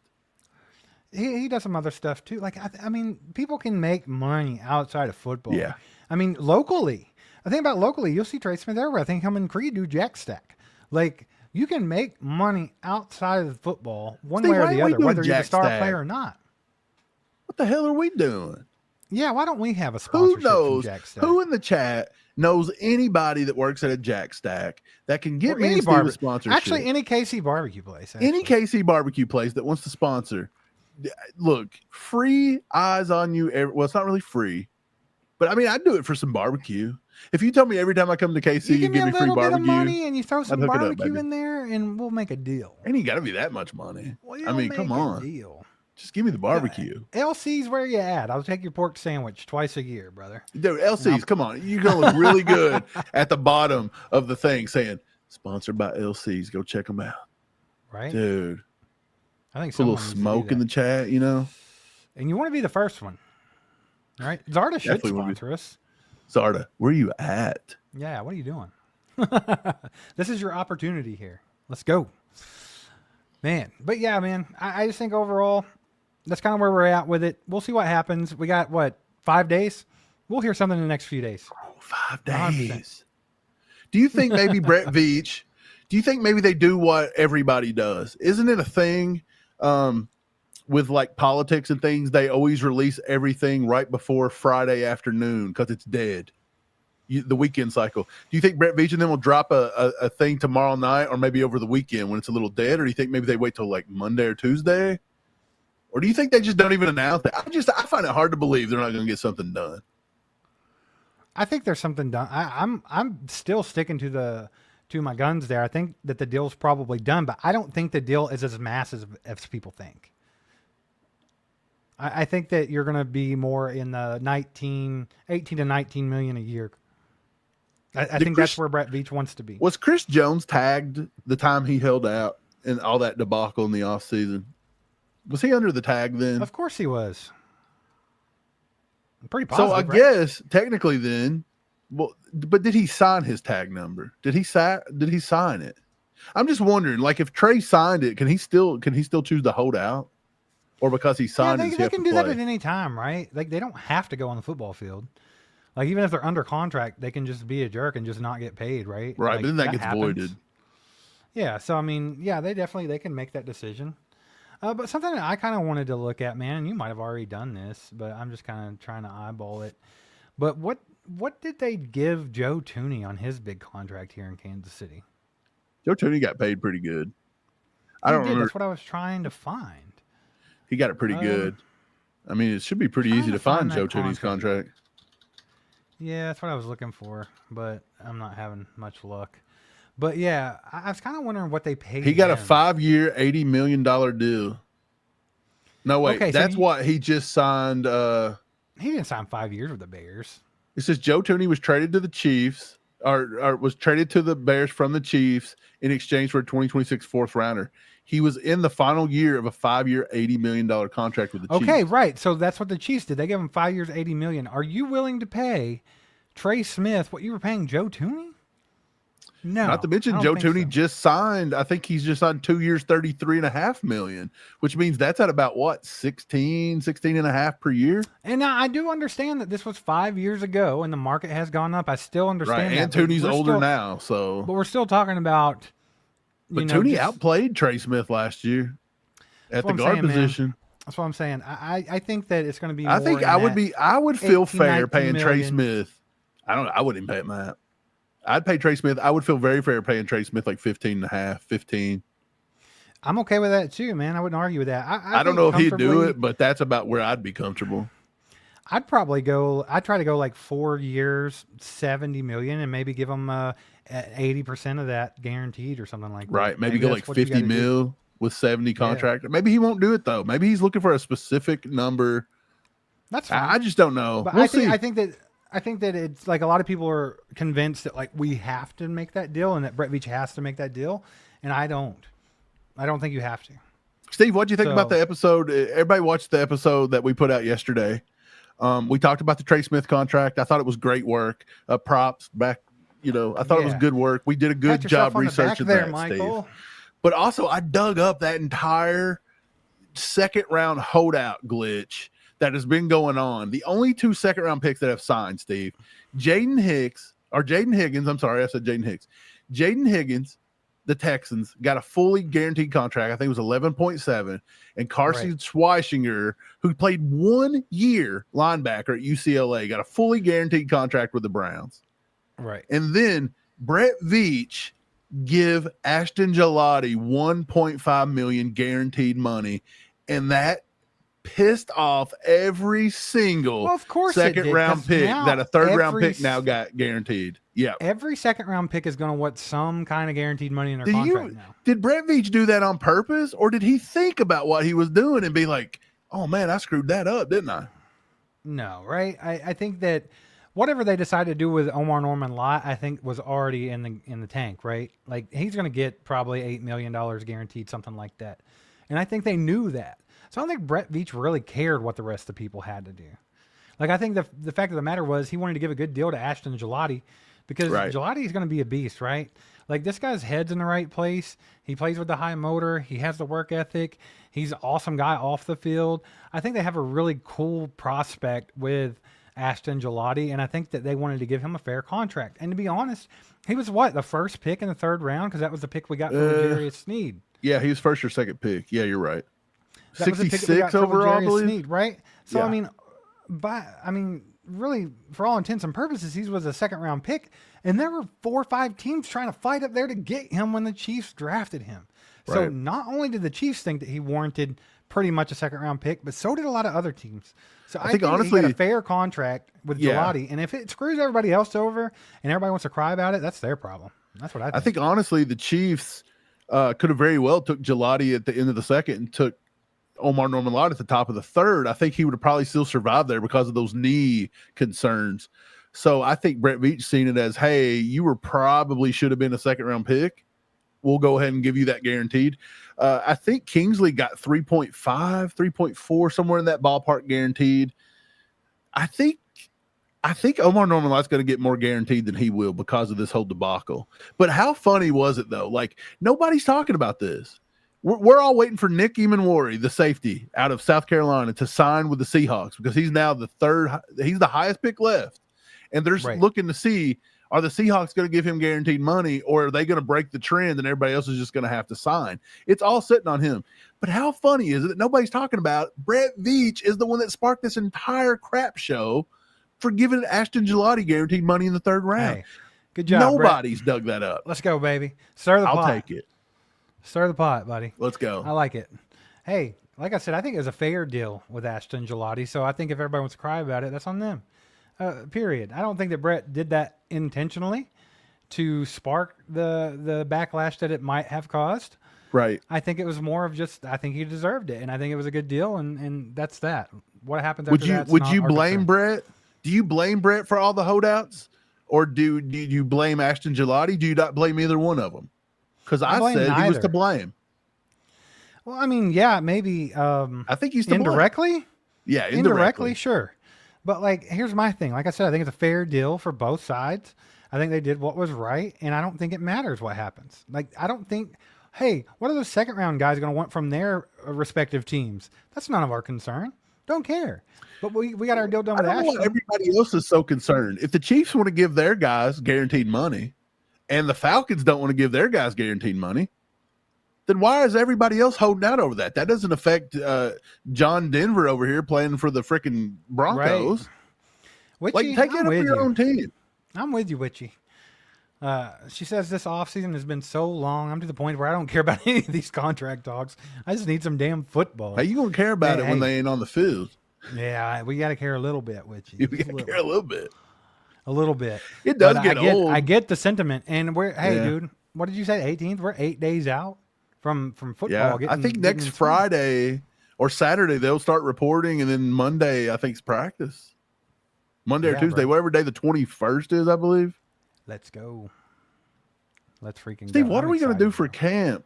He does some other stuff too. Like, I mean, people can make money outside of football. Yeah. I mean, locally. I think about locally, you'll see Trey Smith everywhere. I think him and Creed do jack stack. Like, you can make money outside of football one Steve, way or why the are we other, doing whether you're a jack star stack? player or not. What the hell are we doing? Yeah, why don't we have a Who sponsorship knows? from Jack Stack? Who in the chat knows anybody that works at a Jack Stack that can get Or me any and Steve a barbe- sponsorship? Actually, any KC barbecue place. Any actually. KC barbecue place that wants to sponsor. Look, free eyes on you. Well, it's not really free, but I mean, I'd do it for some barbecue. If you tell me every time I come to KC, you give me give a me free little bit of barbecue, money and you throw some I'd hook it up, barbecue baby. in there, and we'll make a deal. ain't even got to be that much money. We'll I mean, make come a on. deal. Just give me the barbecue. LC's where you at? I'll take your pork sandwich twice a year, brother. Dude, LC's, come on. You're going to look really good at the bottom of the thing saying, sponsored by LC's. Go check them out. Right? Dude, I think put a little someone needs to do smoke in that. the chat, you know? And you want to be the first one, right? Zarda should Definitely wanna be- sponsor us. Zarda, where are you at? Yeah, what are you doing? This is your opportunity here. Let's go. Man, but yeah, man, I just think overall, that's kind of where we're at with it. We'll see what happens. We got, 5 days? We'll hear something in the next few days. 5 100%. days. Do you think maybe Brett Veach, do you think maybe they do what everybody does? Isn't it a thing with like politics and things? They always release everything right before Friday afternoon because it's dead. The weekend cycle. Do you think Brett Veach and them will drop a thing tomorrow night or maybe over the weekend when it's a little dead? Or do you think maybe they wait till like Monday or Tuesday? Or do you think they just don't even announce that? I find it hard to believe they're not going to get something done. I think there's something done. I'm still sticking to my guns there. I think that the deal's probably done, but I don't think the deal is as massive as people think. I think that you're going to be more in the 18 to 19 million a year. I think that's where Brett Veach wants to be. Was Chris Jones tagged the time he held out and all that debacle in the offseason? Was he under the tag then? Of course he was. I'm pretty positive. So I right? guess technically then, well, but did he sign his tag number? Did he sign it? I'm just wondering, like if Trey signed it, can he still choose to hold out? Or because he signed it, does he they have can to do that play? at any time, right? Like they don't have to go on the football field. Like even if they're under contract, they can just be a jerk and just not get paid, right? Right, Like, but then that gets happens. voided. Yeah, so I mean, yeah, they can make that decision. But something that I kind of wanted to look at, man, and you might have already done this, but I'm just kind of trying to eyeball it. But what did they give Joe Tooney on his big contract here in Kansas City? Joe Tooney got paid pretty good. I don't remember. That's what I was trying to find. He got it pretty good. I mean, it should be pretty trying easy to to find find Joe that Tooney's contract. Yeah, that's what I was looking for, but I'm not having much luck. But yeah, I was kind of wondering what they paid. He got a him. 5-year, $80 million deal. No, wait, Okay, so that's what he just signed. He didn't sign 5 years with the Bears. It says Joe Tooney was traded to the Chiefs, or was traded to the Bears from the Chiefs in exchange for a 2026 fourth rounder. He was in the final year of a 5-year, $80 million contract with the Chiefs. Okay, right. So that's what the Chiefs did. They gave him 5 years, $80 million. Are you willing to pay Trey Smith what you were paying Joe Tooney? No. Not to I mention don't Joe think Tooney so. just signed. I think he's just signed 2 years, $33.5 million, which means that's at about what, 16 and a half per year. And now I do understand that this was 5 years ago and the market has gone up. I still understand Right. that. And but Tooney's we're older still- now. So But we're still talking about But Tooney outplayed Trey Smith last year at the guard position. Man. That's what I'm saying. I think that it's going to be. I think I would feel fair paying Trey million. Smith. I wouldn't pay him that. I'd pay Trey Smith. I would feel very fair paying Trey Smith like 15.5, 15. I'm okay with that too, man. I wouldn't argue with that. I don't know if he'd do it, but that's about where I'd be comfortable. I'd try to go like 4 years, 70 million, and maybe give him 80% of that guaranteed or something like that. Right. Maybe go like 50 mil with 70 contract. Yeah. Maybe he won't do it though. Maybe he's looking for a specific number. That's fine. I just don't know. But we'll see. I think that it's like a lot of people are convinced that like we have to make that deal and that Brett Veach has to make that deal. And I don't think you have to. Steve, what do you think about the episode? Everybody watched the episode that we put out yesterday. We talked about the Trey Smith contract. I thought it was great work. Props back. I thought it was good work. We did a good job researching that, Michael. Steve. But also, I dug up that entire second round holdout glitch that has been going on. The only 2 second round picks that have signed, Steve, Jaden Higgins. I'm sorry, I said Jaden Hicks. Jaden Higgins, the Texans, got a fully guaranteed contract. I think it was 11.7. And Carson Schweisinger, who played 1 year linebacker at UCLA, got a fully guaranteed contract with the Browns. Right. And then Brett Veach give Ashton Gelati $1.5 million guaranteed money, and that pissed off every single second round pick that a third round pick now got guaranteed. Yeah. Every second round pick is going to want some kind of guaranteed money in their contract now. Did Brett Veach do that on purpose, or did he think about what he was doing and be like, oh man, I screwed that up, didn't I? No, right? I think that whatever they decided to do with Omar Norman Lott, I think was already in the tank, right? Like he's going to get probably $8 million guaranteed, something like that. And I think they knew that. So I don't think Brett Veach really cared what the rest of the people had to do. Like I think the fact of the matter was he wanted to give a good deal to Ashton Gelati because Gelati is going to be a beast, right? Like this guy's head's in the right place. He plays with the high motor. He has the work ethic. He's an awesome guy off the field. I think they have a really cool prospect with Ashton Gelati, and I think that they wanted to give him a fair contract. And to be honest, he was the first pick in the third round because that was the pick we got from Darius Sneed. Yeah, he was first or second pick. Yeah, you're right. That 66 overall, I believe. Sneed, right? So yeah. Really, for all intents and purposes, he was a second round pick, and there were 4 or 5 teams trying to fight up there to get him when the Chiefs drafted him. Right. So not only did the Chiefs think that he warranted pretty much a second round pick, but so did a lot of other teams. So I think honestly, he got a fair contract with Gelati, and if it screws everybody else over and everybody wants to cry about it, that's their problem. That's what I think. I think honestly, the Chiefs could have very well took Gelati at the end of the second and took Omar Norman Lott at the top of the third. I think he would have probably still survived there because of those knee concerns. So I think Brett Veach seen it as, hey, you were probably should have been a second round pick. We'll go ahead and give you that guaranteed. I think Kingsley got 3.5, 3.4, somewhere in that ballpark guaranteed. I think Omar Norman Lott's going to get more guaranteed than he will because of this whole debacle. But how funny was it, though? Like, nobody's talking about this. We're all waiting for Nick Emanwari, the safety out of South Carolina, to sign with the Seahawks because he's now he's the highest pick left. And they're looking to see, are the Seahawks going to give him guaranteed money, or are they going to break the trend and everybody else is just going to have to sign? It's all sitting on him. But how funny is it that nobody's talking about Brett Veach is the one that sparked this entire crap show for giving Ashton Gelati guaranteed money in the third round? Hey, good job, Nobody's Brett. Dug that up. Let's go, baby. Stir the pot. I'll take it. Stir the pot, buddy. Let's go. I like it. Hey, like I said, I think it was a fair deal with Ashton Gelati. So I think if everybody wants to cry about it, that's on them. Period. I don't think that Brett did that intentionally to spark the backlash that it might have caused. Right. I think it was more of just, I think he deserved it. And I think it was a good deal. And that's that. What happens after that? Would you blame Brett? Do you blame Brett for all the holdouts? Or do you blame Ashton Gelati? Do you not blame either one of them? Because I said neither. He was to blame. Well, I mean, yeah, maybe. I think he's to indirectly. Blame. Yeah, indirectly, sure. But like, here's my thing. Like I said, I think it's a fair deal for both sides. I think they did what was right, and I don't think it matters what happens. Like, I don't think, hey, what are those second round guys going to want from their respective teams? That's none of our concern. Don't care. But we got our deal done with Ashton. Everybody else is so concerned. If the Chiefs want to give their guys guaranteed money, and the Falcons don't want to give their guys guaranteed money, then why is everybody else holding out over that? That doesn't affect John Denver over here playing for the freaking Broncos. Right. Like, take it up for your own team. I'm with you, Witchy. She says this offseason has been so long. I'm to the point where I don't care about any of these contract talks. I just need some damn football. How you gonna care about it when they ain't on the field? Yeah, we got to care a little bit, Witchy. You got to care a little bit. A little bit. It does get old. I get the sentiment. And dude, what did you say? 18th? We're 8 days out from football. Yeah, I think next Friday or Saturday they'll start reporting, and then Monday I think it's practice. Monday or Tuesday, whatever day the 21st is, I believe. Let's go. Let's freaking Steve, go. what are we going to do for camp?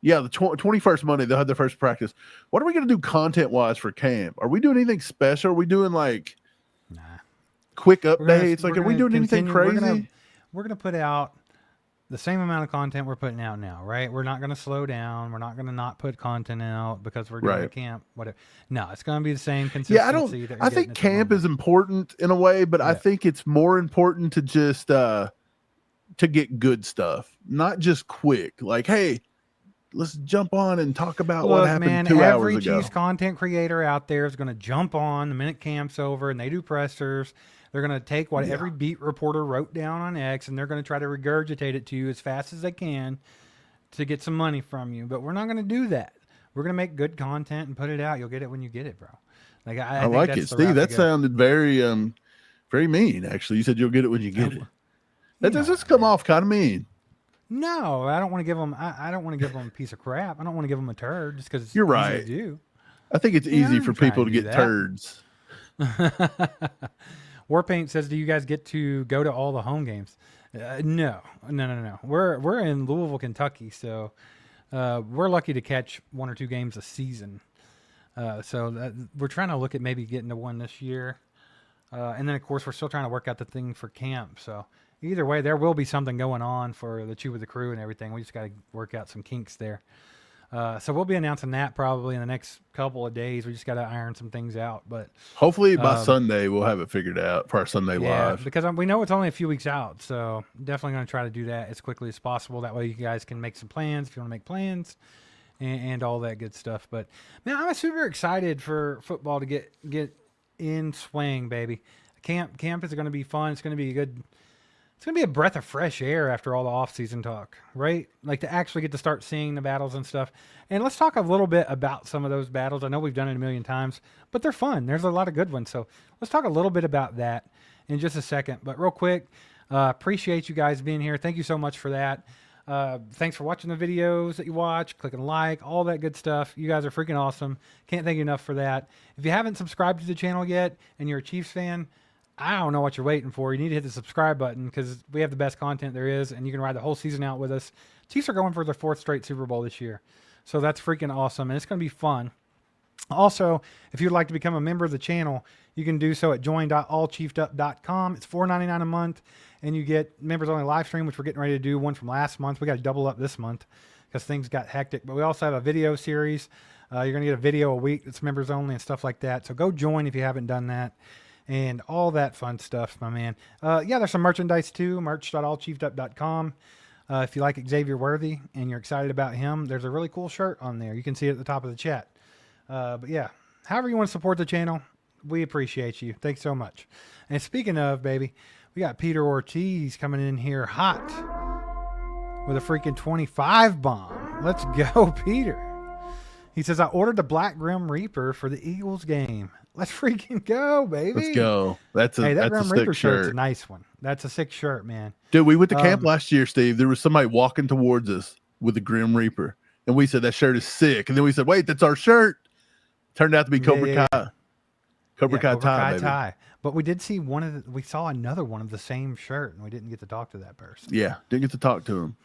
Yeah, the 21st Monday, they'll have their first practice. What are we going to do content-wise for camp? Are we doing anything special? Are we doing, like, quick updates? Are we doing anything crazy? We're going to put out the same amount of content we're putting out now, right? We're not going to slow down. We're not going to not put content out because we're doing a camp, whatever. No, it's going to be the same consistency. Yeah, I think camp is important in a way, but I think it's more important to just to get good stuff, not just quick. Like, hey, let's jump on and talk about what happened 2 hours ago. Every Chiefs content creator out there is going to jump on the minute camp's over and they do pressers. They're going to take what every beat reporter wrote down on X and they're going to try to regurgitate it to you as fast as they can to get some money from you. But we're not going to do that. We're going to make good content and put it out. You'll get it when you get it, bro. Like I like it, Steve. That sounded very very mean. Actually, you said you'll get it when you get it. That does just come off kind of mean. No, I don't want to give them. I don't want to give them a piece of crap. I don't want to give them a turd just because you're right. Do. I think it's easy for people to get turds. Warpaint says, "Do you guys get to go to all the home games?" No. We're in Louisville, Kentucky, so we're lucky to catch 1 or 2 games a season. So we're trying to look at maybe getting to one this year, and then of course we're still trying to work out the thing for camp. So either way, there will be something going on for the Chew with the Crew and everything. We just got to work out some kinks there. So we'll be announcing that probably in the next couple of days. We just got to iron some things out, but hopefully by Sunday we'll have it figured out for our Sunday live. Because we know it's only a few weeks out, so definitely going to try to do that as quickly as possible. That way you guys can make some plans if you want to make plans and all that good stuff. But man, I'm super excited for football to get in swing, baby. Camp is going to be fun. It's going to be good. It's going to be a breath of fresh air after all the off-season talk, right? Like to actually get to start seeing the battles and stuff. And let's talk a little bit about some of those battles. I know we've done it a million times, but they're fun. There's a lot of good ones. So let's talk a little bit about that in just a second. But real quick, appreciate you guys being here. Thank you so much for that. Thanks for watching the videos that you watch, clicking like, all that good stuff. You guys are freaking awesome. Can't thank you enough for that. If you haven't subscribed to the channel yet and you're a Chiefs fan, I don't know what you're waiting for. You need to hit the subscribe button because we have the best content there is, and you can ride the whole season out with us. Chiefs are going for their 4th straight Super Bowl this year. So that's freaking awesome, and it's going to be fun. Also, if you'd like to become a member of the channel, you can do so at join.allchiefedup.com. It's $4.99 a month, and you get members-only live stream, which we're getting ready to do one from last month. We got to double up this month because things got hectic. But we also have a video series. You're going to get a video a week that's members-only and stuff like that. So go join if you haven't done that. And all that fun stuff, my man. There's some merchandise too, merch.allchiefedup.com. If you like Xavier Worthy and you're excited about him, there's a really cool shirt on there. You can see it at the top of the chat. But yeah, however you want to support the channel, we appreciate you. Thanks so much. And speaking of, baby, we got Peter Ortiz coming in here hot with a freaking 25 bomb. Let's go, Peter. He says, I ordered the Black Grim Reaper for the Eagles game. Let's freaking go, baby. Let's go. That's a Grim sick Reaper shirt. shirt's a nice one. That's a sick shirt, man. Dude, we went to camp last year, Steve. There was somebody walking towards us with the Grim Reaper. And we said, that shirt is sick. And then we said, wait, that's our shirt. Turned out to be Cobra Kai. Cobra Kai tie. But we did see we saw another one of the same shirt, and we didn't get to talk to that person. Yeah, didn't get to talk to him.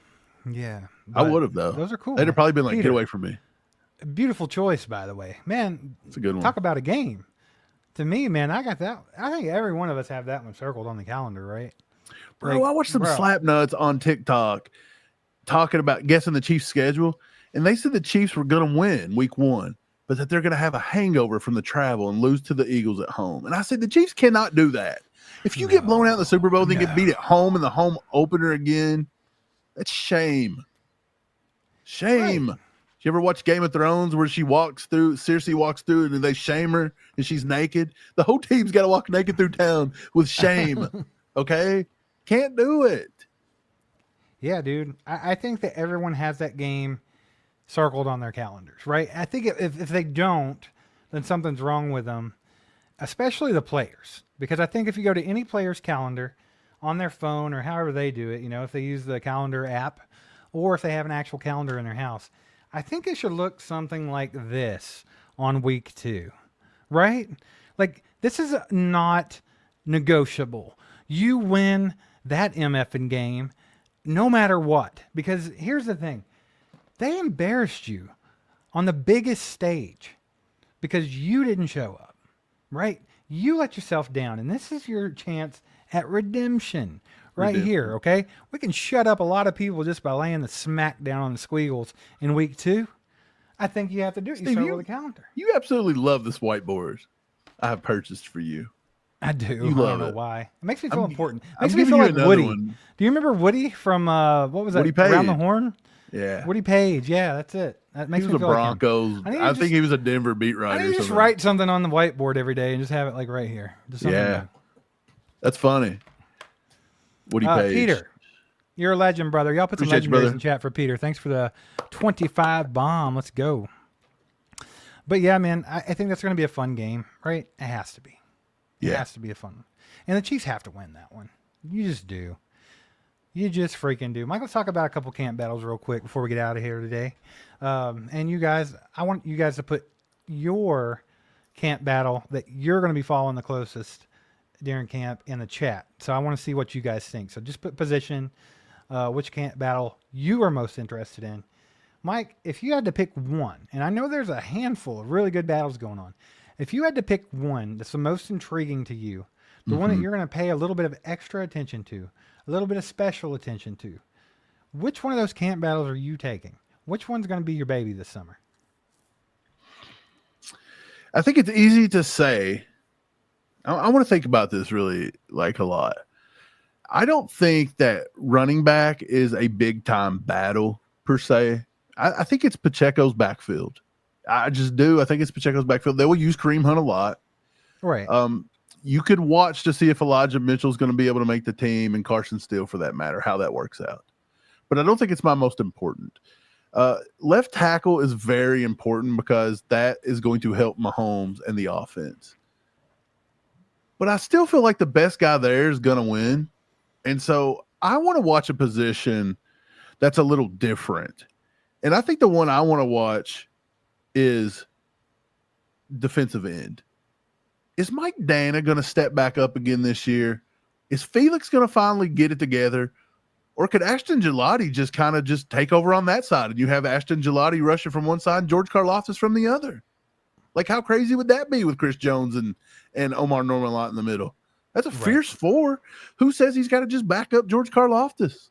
Yeah. I would have, though. Those are cool. They'd have probably been like, Peter, get away from me. Beautiful choice, by the way. Man, it's a good one. Talk about a game. To me, man, I got that. I think every one of us have that one circled on the calendar, right? Bro, I watched some slap nuts on TikTok talking about guessing the Chiefs' schedule, and they said the Chiefs were going to win week 1, but that they're going to have a hangover from the travel and lose to the Eagles at home. And I said, the Chiefs cannot do that. If you get blown out in the Super Bowl, then get beat at home in the home opener again, that's shame. Shame. Right. You ever watch Game of Thrones where Cersei walks through and they shame her and she's naked? The whole team's got to walk naked through town with shame. Okay? Can't do it. Yeah, dude. I think that everyone has that game circled on their calendars, right? I think if they don't, then something's wrong with them, especially the players. Because I think if you go to any player's calendar on their phone or however they do it, if they use the calendar app or if they have an actual calendar in their house, I think it should look something like this on week 2, right? Like, this is not negotiable. You win that MFing game no matter what. Because here's the thing. They embarrassed you on the biggest stage because you didn't show up, right? You let yourself down, and this is your chance at redemption here, okay? We can shut up a lot of people just by laying the smack down on the squeals in week 2. I think you have to do it. You start with a calendar. You absolutely love this whiteboard I have purchased for you. I do. You I love don't know it. why. It makes me feel important. It I'm makes me giving feel you like Woody. one. Do you remember Woody from, what was that? Woody Page. Around the Horn? Yeah. Woody Page. Yeah, that's it. That makes He me was a feel Broncos. like him. I think he was a Denver beat writer. I need or to just something. write something on the whiteboard every day and just have it like right here. Just something done. That's funny. Woody Page. Peter, you're a legend, brother. Y'all put some Appreciate you, legendaries brother. in chat for Peter. Thanks for the 25 bomb. Let's go. But yeah, man, I think that's going to be a fun game, right? It has to be. It has to be a fun one. And the Chiefs have to win that one. You just do. You just freaking do. Mike, let's talk about a couple camp battles real quick before we get out of here today. And you guys, I want you guys to put your camp battle that you're going to be following the closest during camp in the chat. So I want to see what you guys think. So just put position, which camp battle you are most interested in. Mike, if you had to pick one, and I know there's a handful of really good battles going on. If you had to pick one that's the most intriguing to you, the one that you're going to pay a little bit of extra attention to, a little bit of special attention to, which one of those camp battles are you taking? Which one's going to be your baby this summer? I think it's easy to say. I want to think about this really like a lot. I don't think that running back is a big time battle per se. I think it's Pacheco's backfield. I just do. I think it's Pacheco's backfield. They will use Kareem Hunt a lot. Right. You could watch to see if Elijah Mitchell's going to be able to make the team, and Carson Steele for that matter, how that works out. But I don't think it's my most important. Left tackle is very important because that is going to help Mahomes and the offense. But I still feel like the best guy there is going to win. And so I want to watch a position that's a little different. And I think the one I want to watch is defensive end. Is Mike Dana going to step back up again this year? Is Felix going to finally get it together? Or could Ashton Gelati just kind of just take over on that side and you have Ashton Gelati rushing from one side and George Karlaftis from the other? Like, how crazy would that be with Chris Jones and Omar Norman Lott in the middle? That's a fierce four. Who says he's got to just back up George Karlaftis?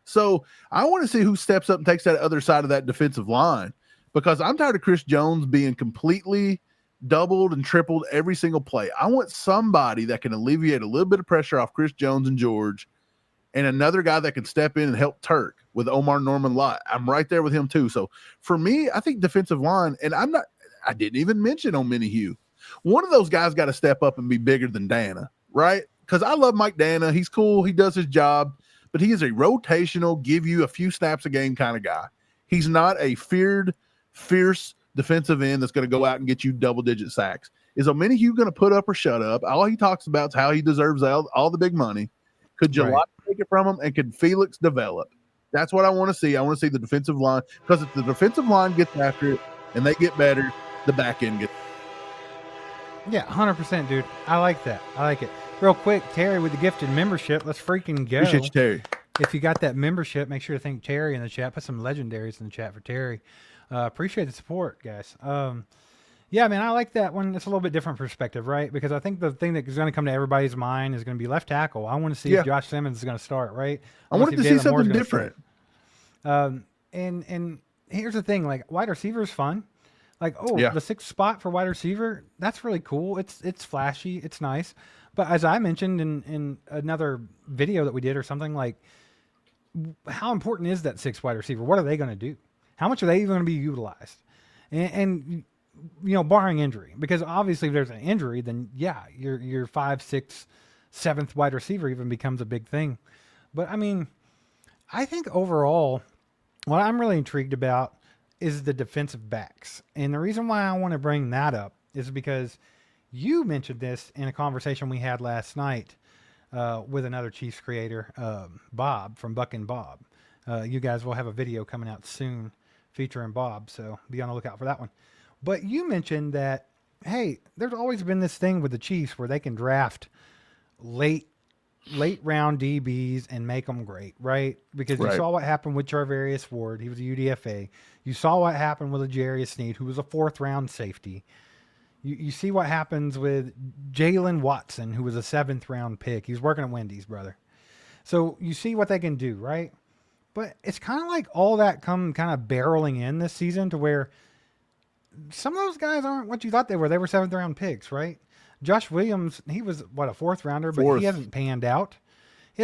So I want to see who steps up and takes that other side of that defensive line, because I'm tired of Chris Jones being completely doubled and tripled every single play. I want somebody that can alleviate a little bit of pressure off Chris Jones and George, and another guy that can step in and help Turk with Omar Norman Lott. I'm right there with him too. So for me, I think defensive line, and I didn't even mention Omenihu. One of those guys got to step up and be bigger than Dana, right? Because I love Mike Dana. He's cool. He does his job, but he is a rotational, give you a few snaps a game kind of guy. He's not a feared, fierce defensive end that's going to go out and get you double-digit sacks. Is Omenihu going to put up or shut up? All he talks about is how he deserves all the big money. Could Gelati take it from him, and could Felix develop? That's what I want to see. I want to see the defensive line, because if the defensive line gets after it and they get better, the back end gets. Yeah, 100%, dude. I like that. I like it. Real quick, Terry with the gifted membership. Let's freaking go. Appreciate you, Terry. If you got that membership, make sure to thank Terry in the chat. Put some legendaries in the chat for Terry. Appreciate the support, guys. Yeah, man, I like that one. It's a little bit different perspective, right? Because I think the thing that is going to come to everybody's mind is going to be left tackle. I want to see if Josh Simmons is going to start, right? I wanted to see something different. And here's the thing, like, wide receiver is fun. Like, the sixth spot for wide receiver, that's really cool. It's flashy. It's nice. But as I mentioned in another video that we did or something, like, how important is that sixth wide receiver? What are they going to do? How much are they even going to be utilized? And barring injury, because obviously if there's an injury, then yeah, your 5, 6, 7th wide receiver even becomes a big thing. But I mean, I think overall, what I'm really intrigued about is the defensive backs. And the reason why I want to bring that up is because you mentioned this in a conversation we had last night with another Chiefs creator, Bob from Buck and Bob. You guys will have a video coming out soon featuring Bob, so be on the lookout for that one. But you mentioned that, hey, there's always been this thing with the Chiefs where they can draft late round DBs and make them great, right? Because you saw what happened with Charvarius Ward. He was a UDFA. You saw what happened with L'Jarius Sneed, who was a 4th round safety. You see what happens with Jalen Watson, who was a 7th round pick. He's working at Wendy's, brother. So you see what they can do, right? But it's kind of like all that come kind of barreling in this season to where some of those guys aren't what you thought they were. They were 7th round picks, right? Josh Williams, he was a 4th rounder, but he hasn't panned out. They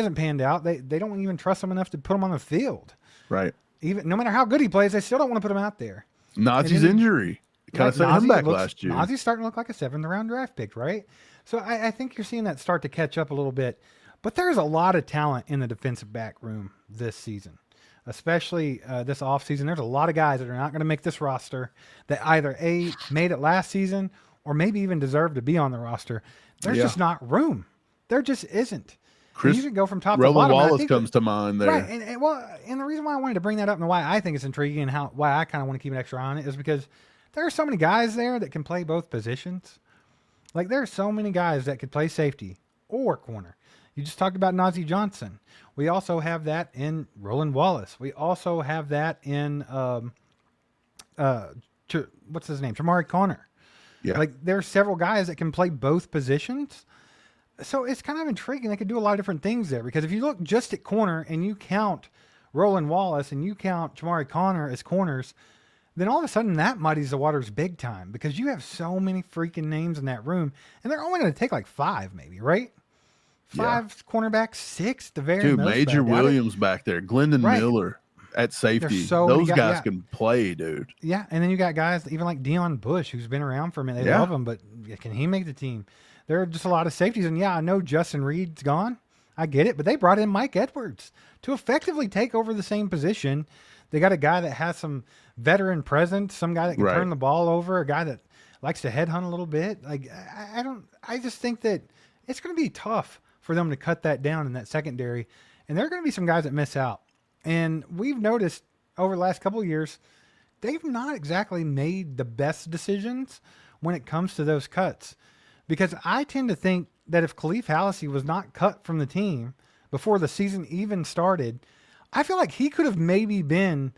don't even trust him enough to put him on the field. Right. Even no matter how good he plays, they still don't want to put him out there. Nazi's injury kind of set him back last year. Nazi's starting to look like a 7th round draft pick, right? So I think you're seeing that start to catch up a little bit. But there's a lot of talent in the defensive back room this season, especially this offseason. There's a lot of guys that are not going to make this roster that either A, made it last season or maybe even deserve to be on the roster. There's just not room. There just isn't. You can go from top to bottom. Wallace comes to mind there. Right. And the reason why I wanted to bring that up and why I think it's intriguing and why I kind of want to keep an extra eye on it is because there are so many guys there that can play both positions. Like there are so many guys that could play safety or corner. You just talked about Nazeeh Johnson. We also have that in Roland Wallace. We also have that in what's his name? Jamari Connor. Yeah. Like there are several guys that can play both positions. So it's kind of intriguing. They could do a lot of different things there because if you look just at corner and you count Roland Wallace and you count Jamari Connor as corners, then all of a sudden that muddies the waters big time because you have so many freaking names in that room and they're only going to take like 5 maybe, right? 5 cornerbacks, 6 the very most. Major Williams back there, Glendon Miller at safety. Those guys can play, dude. Yeah, and then you got guys even like Deion Bush, who's been around for a minute. They love him, but can he make the team? There are just a lot of safeties, and I know Justin Reed's gone. I get it, but they brought in Mike Edwards to effectively take over the same position. They got a guy that has some veteran presence, some guy that can turn the ball over, a guy that likes to headhunt a little bit. Like I just think that it's going to be tough for them to cut that down in that secondary. And there are going to be some guys that miss out. And we've noticed over the last couple of years, they've not exactly made the best decisions when it comes to those cuts. Because I tend to think that if Khalif Hallisey was not cut from the team before the season even started, I feel like he could have maybe been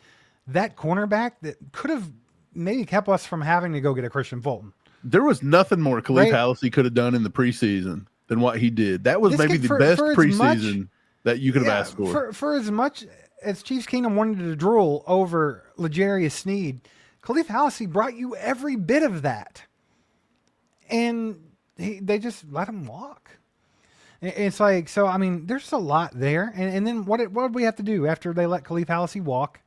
that cornerback that could have maybe kept us from having to go get a Christian Fulton. There was nothing more Khalif Hallisey could have done in the preseason than what he did. That was maybe the best preseason that you could have asked for. For as much as Chiefs Kingdom wanted to drool over L'Jarius Sneed, Khalif Hallisey brought you every bit of that. And they just let him walk. It's like, so, I mean, there's a lot there. And then what did we have to do after they let Khalif Hallisey walk?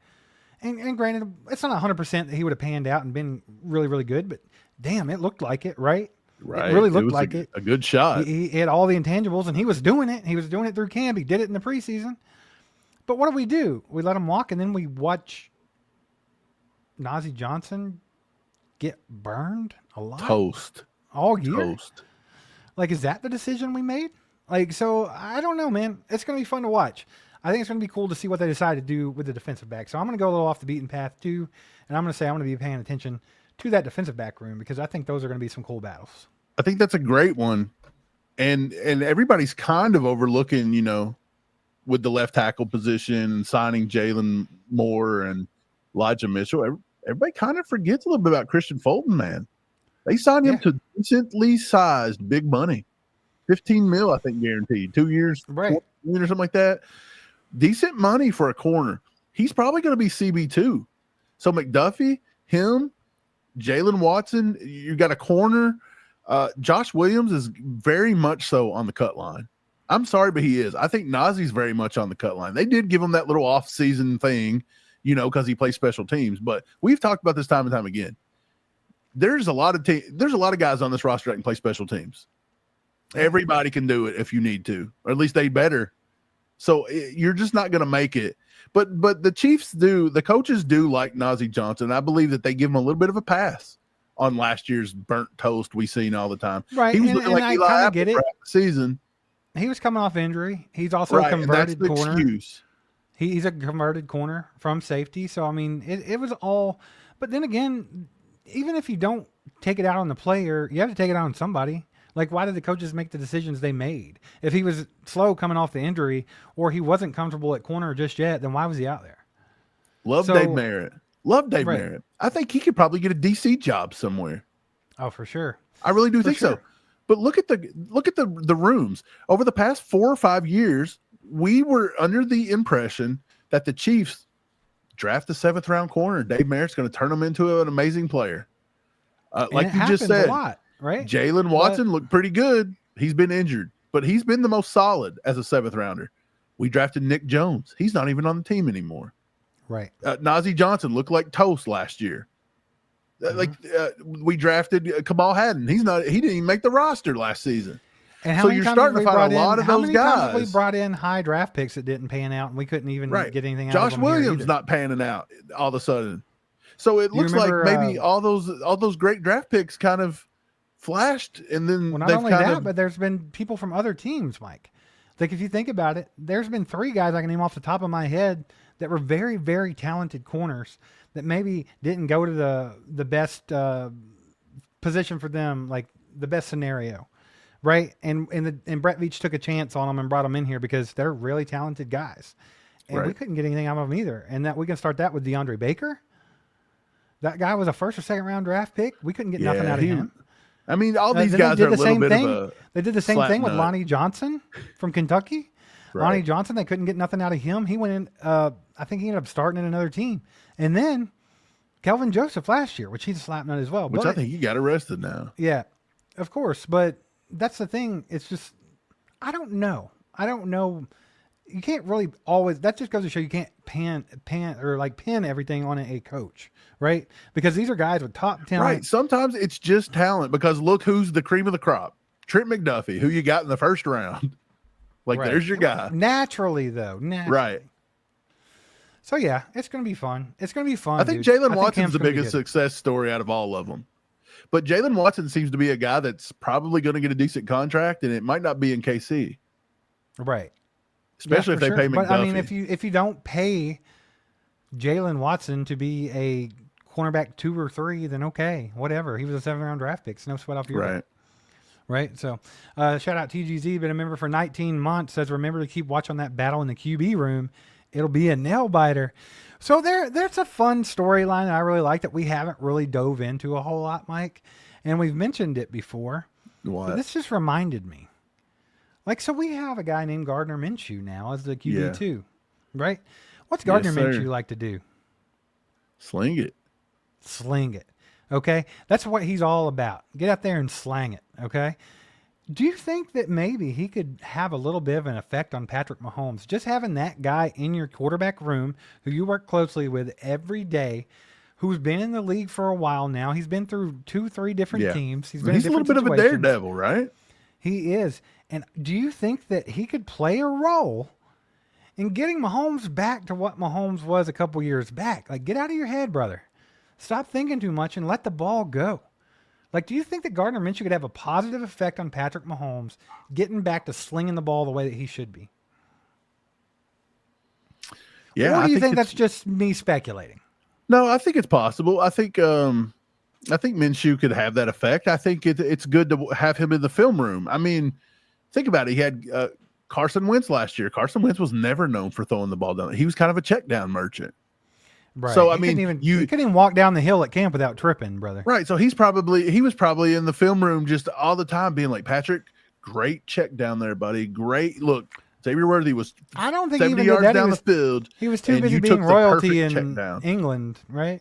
And granted, it's not 100% that he would have panned out and been really, really good, but damn, it looked like it, right? Right. It really looked like it. A good shot. He had all the intangibles, and he was doing it. He was doing it through camp. He did it in the preseason. But what do? We let him walk, and then we watch Nazeeh Johnson get burned a lot. Toast. All year. Toast. Like, is that the decision we made? Like, so, I don't know, man. It's going to be fun to watch. I think it's going to be cool to see what they decide to do with the defensive back. So I'm going to go a little off the beaten path, too, and I'm going to say I'm going to be paying attention to that defensive back room because I think those are going to be some cool battles. I think that's a great one. And everybody's kind of overlooking, with the left tackle position and signing Jalen Moore and Elijah Mitchell. Everybody kind of forgets a little bit about Christian Fulton, man. They signed him to decently sized big money. $15 million, I think, guaranteed. 2 years, right, or something like that. Decent money for a corner. He's probably going to be CB2. So McDuffie, him, Jalen Watson, you got a corner. Josh Williams is very much so on the cut line. I'm sorry, but he is. I think Nazee's very much on the cut line. They did give him that little off-season thing because he plays special teams. But we've talked about this time and time again. There's a lot of guys on this roster that can play special teams. Everybody can do it if you need to, or at least they better. So you're just not going to make it. But the Chiefs the coaches do like Najee Johnson. I believe that they give him a little bit of a pass on last year's burnt toast we seen all the time. Right. He was looking like Eli Apple get it. throughout the season. He was coming off injury. He's also a converted corner. Excuse. He's a converted corner from safety. So, I mean, it was all. But then again, even if you don't take it out on the player, you have to take it out on somebody. Like, why did the coaches make the decisions they made? If he was slow coming off the injury or he wasn't comfortable at corner just yet, then why was he out there? Love Dave Merritt. Merritt. I think he could probably get a DC job somewhere. Oh, for sure. I really do think so. But look at the rooms. Over the past 4 or 5 years, we were under the impression that the Chiefs draft the 7th round corner. Dave Merritt's going to turn him into an amazing player. Like you just said, a lot, right? Jalen Watson looked pretty good. He's been injured, but he's been the most solid as a 7th rounder. We drafted Nick Jones. He's not even on the team anymore. Right. Najee Johnson looked like toast last year. We drafted Kamal Hadden. He didn't even make the roster last season. And how you're starting to find a lot of those guys. How many times we brought in high draft picks that didn't pan out, and we couldn't even get anything out of them? Josh Williams not panning out all of a sudden. So it looks like maybe all those great draft picks kind of flashed, and then not only that, but there's been people from other teams, Mike. Like, if you think about it, there's been 3 guys I can name off the top of my head that were very, very talented corners that maybe didn't go to the best position for them, like the best scenario, right? And Brett Veach took a chance on them and brought them in here because they're really talented guys, and we couldn't get anything out of them either. And that we can start that with DeAndre Baker. That guy was a 1st or 2nd round draft pick. We couldn't get nothing out of him. I mean, all these guys are a little bit of a They did the same thing with Lonnie Johnson from Kentucky. Right. Lonnie Johnson, they couldn't get nothing out of him. He went in, I think he ended up starting in another team. And then Kelvin Joseph last year, which he's a slap nut as well. Which I think he got arrested now. Yeah, of course. But that's the thing. It's just, I don't know. You can't really always, that just goes to show you can't pin everything on a coach, right? Because these are guys with top talent. Right. Sometimes it's just talent, because look who's the cream of the crop. Trent McDuffie, who you got in the 1st round. There's your guy. Naturally, though. Right. So, yeah, it's going to be fun. I think Jalen Watson's the biggest success story out of all of them. But Jalen Watson seems to be a guy that's probably going to get a decent contract, and it might not be in KC. Right. Especially if they pay McDuffie. But, I mean, if you don't pay Jalen Watson to be a cornerback 2 or 3, then okay, whatever. He was a 7th round draft pick. So no sweat off your back. Right. So shout out TGZ, been a member for 19 months, says, remember to keep watch on that battle in the QB room. It'll be a nail biter. So there's a fun storyline I really like that we haven't really dove into a whole lot, Mike. And we've mentioned it before. What? But this just reminded me. So we have a guy named Gardner Minshew now as the QB2, right? What's Gardner Minshew like to do? Sling it. Okay? That's what he's all about. Get out there and slang it, okay? Do you think that maybe he could have a little bit of an effect on Patrick Mahomes? Just having that guy in your quarterback room who you work closely with every day, who's been in the league for a while now. He's been through 2-3 different teams. He's been in different a little bit of a daredevil, right? He is. And do you think that he could play a role in getting Mahomes back to what Mahomes was a couple years back? Get out of your head, brother. Stop thinking too much and let the ball go. Do you think that Gardner Minshew could have a positive effect on Patrick Mahomes getting back to slinging the ball the way that he should be? Yeah. Or do you think that's just me speculating? No, I think it's possible. I think Minshew could have that effect. I think it's good to have him in the film room. I mean, think about it. He had Carson Wentz last year. Carson Wentz was never known for throwing the ball down. He was kind of a check down merchant. Right. So, you couldn't even walk down the hill at camp without tripping, brother. Right. So he was probably in the film room just all the time being like, Patrick, great check down there, buddy. Great. Look, Xavier Worthy was I don't think 70 even yards that. down the field. He was too busy being royalty in England, right?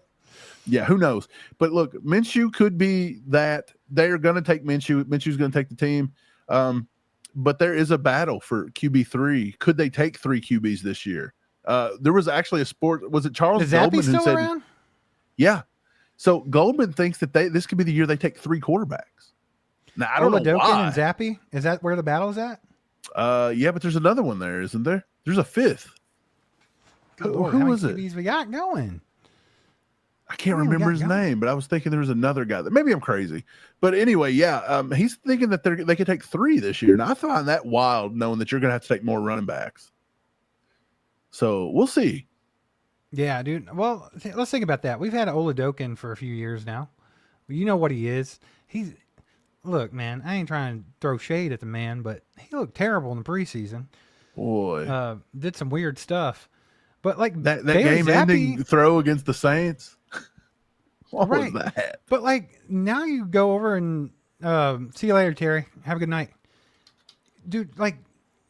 Yeah, who knows? But look, Minshew could be that. They're going to take Minshew. Minshew's going to take the team. But there is a battle for QB3. Could they take 3 QBs this year? There was actually a sport. Was it Charles Is Zappy Goldman who still said, around? yeah. So Goldman thinks that this could be the year they take 3 quarterbacks. Now, I don't know Oladokin why. and Zappy? Is that where the battle's at? Yeah, but there's another one there, isn't there? There's a 5th. Who was it? QBs we got going? I can't remember his name, but I was thinking there was another guy. Maybe I'm crazy. But anyway, yeah, he's thinking that they could take 3 this year. And I find that wild, knowing that you're going to have to take more running backs. So we'll see. Yeah, dude. Well, let's think about that. We've had Oladokin for a few years now. You know what he is. Look, man, I ain't trying to throw shade at the man, but he looked terrible in the preseason. Boy. Did some weird stuff. But like that game-ending throw against the Saints. What was that? But like now you go over and see you later, Terry. Have a good night. Dude, like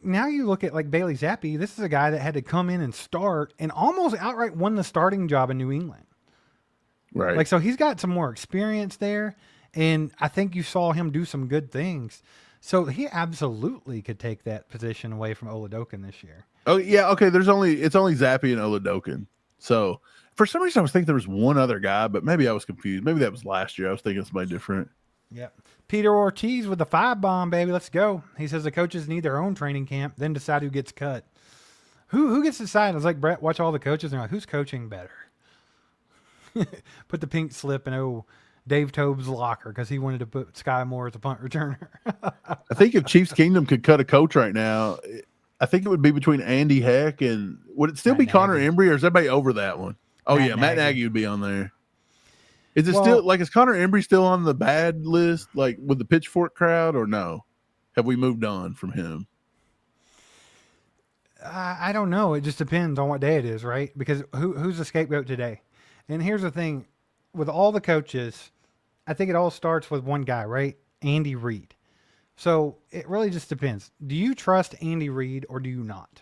now you look at like Bailey Zappi. This is a guy that had to come in and start and almost outright won the starting job in New England. Right. Like, so he's got some more experience there. And I think you saw him do some good things. So he absolutely could take that position away from Oladokin this year. Oh yeah. Okay. It's only Zappy and Oladokin. So for some reason I was thinking there was one other guy, but maybe I was confused. Maybe that was last year. I was thinking somebody different. Yep. Peter Ortiz with the 5-bomb, baby. Let's go. He says the coaches need their own training camp, then decide who gets cut. Who gets to decide? I was like, Brett, watch all the coaches. And they're like, who's coaching better? Put the pink slip in Dave Tobe's locker because he wanted to put Sky Moore as a punt returner. I think if Chiefs Kingdom could cut a coach right now, I think it would be between Andy Heck and would it still be Connor Embry, or is everybody over that one? Oh, Matt Nagy would be on there. Is it still like, is Connor Embry still on the bad list, like with the pitchfork crowd, or no? Have we moved on from him? I don't know. It just depends on what day it is, right? Because who's the scapegoat today? And here's the thing. With all the coaches, I think it all starts with one guy, right? Andy Reid. So it really just depends. Do you trust Andy Reid or do you not?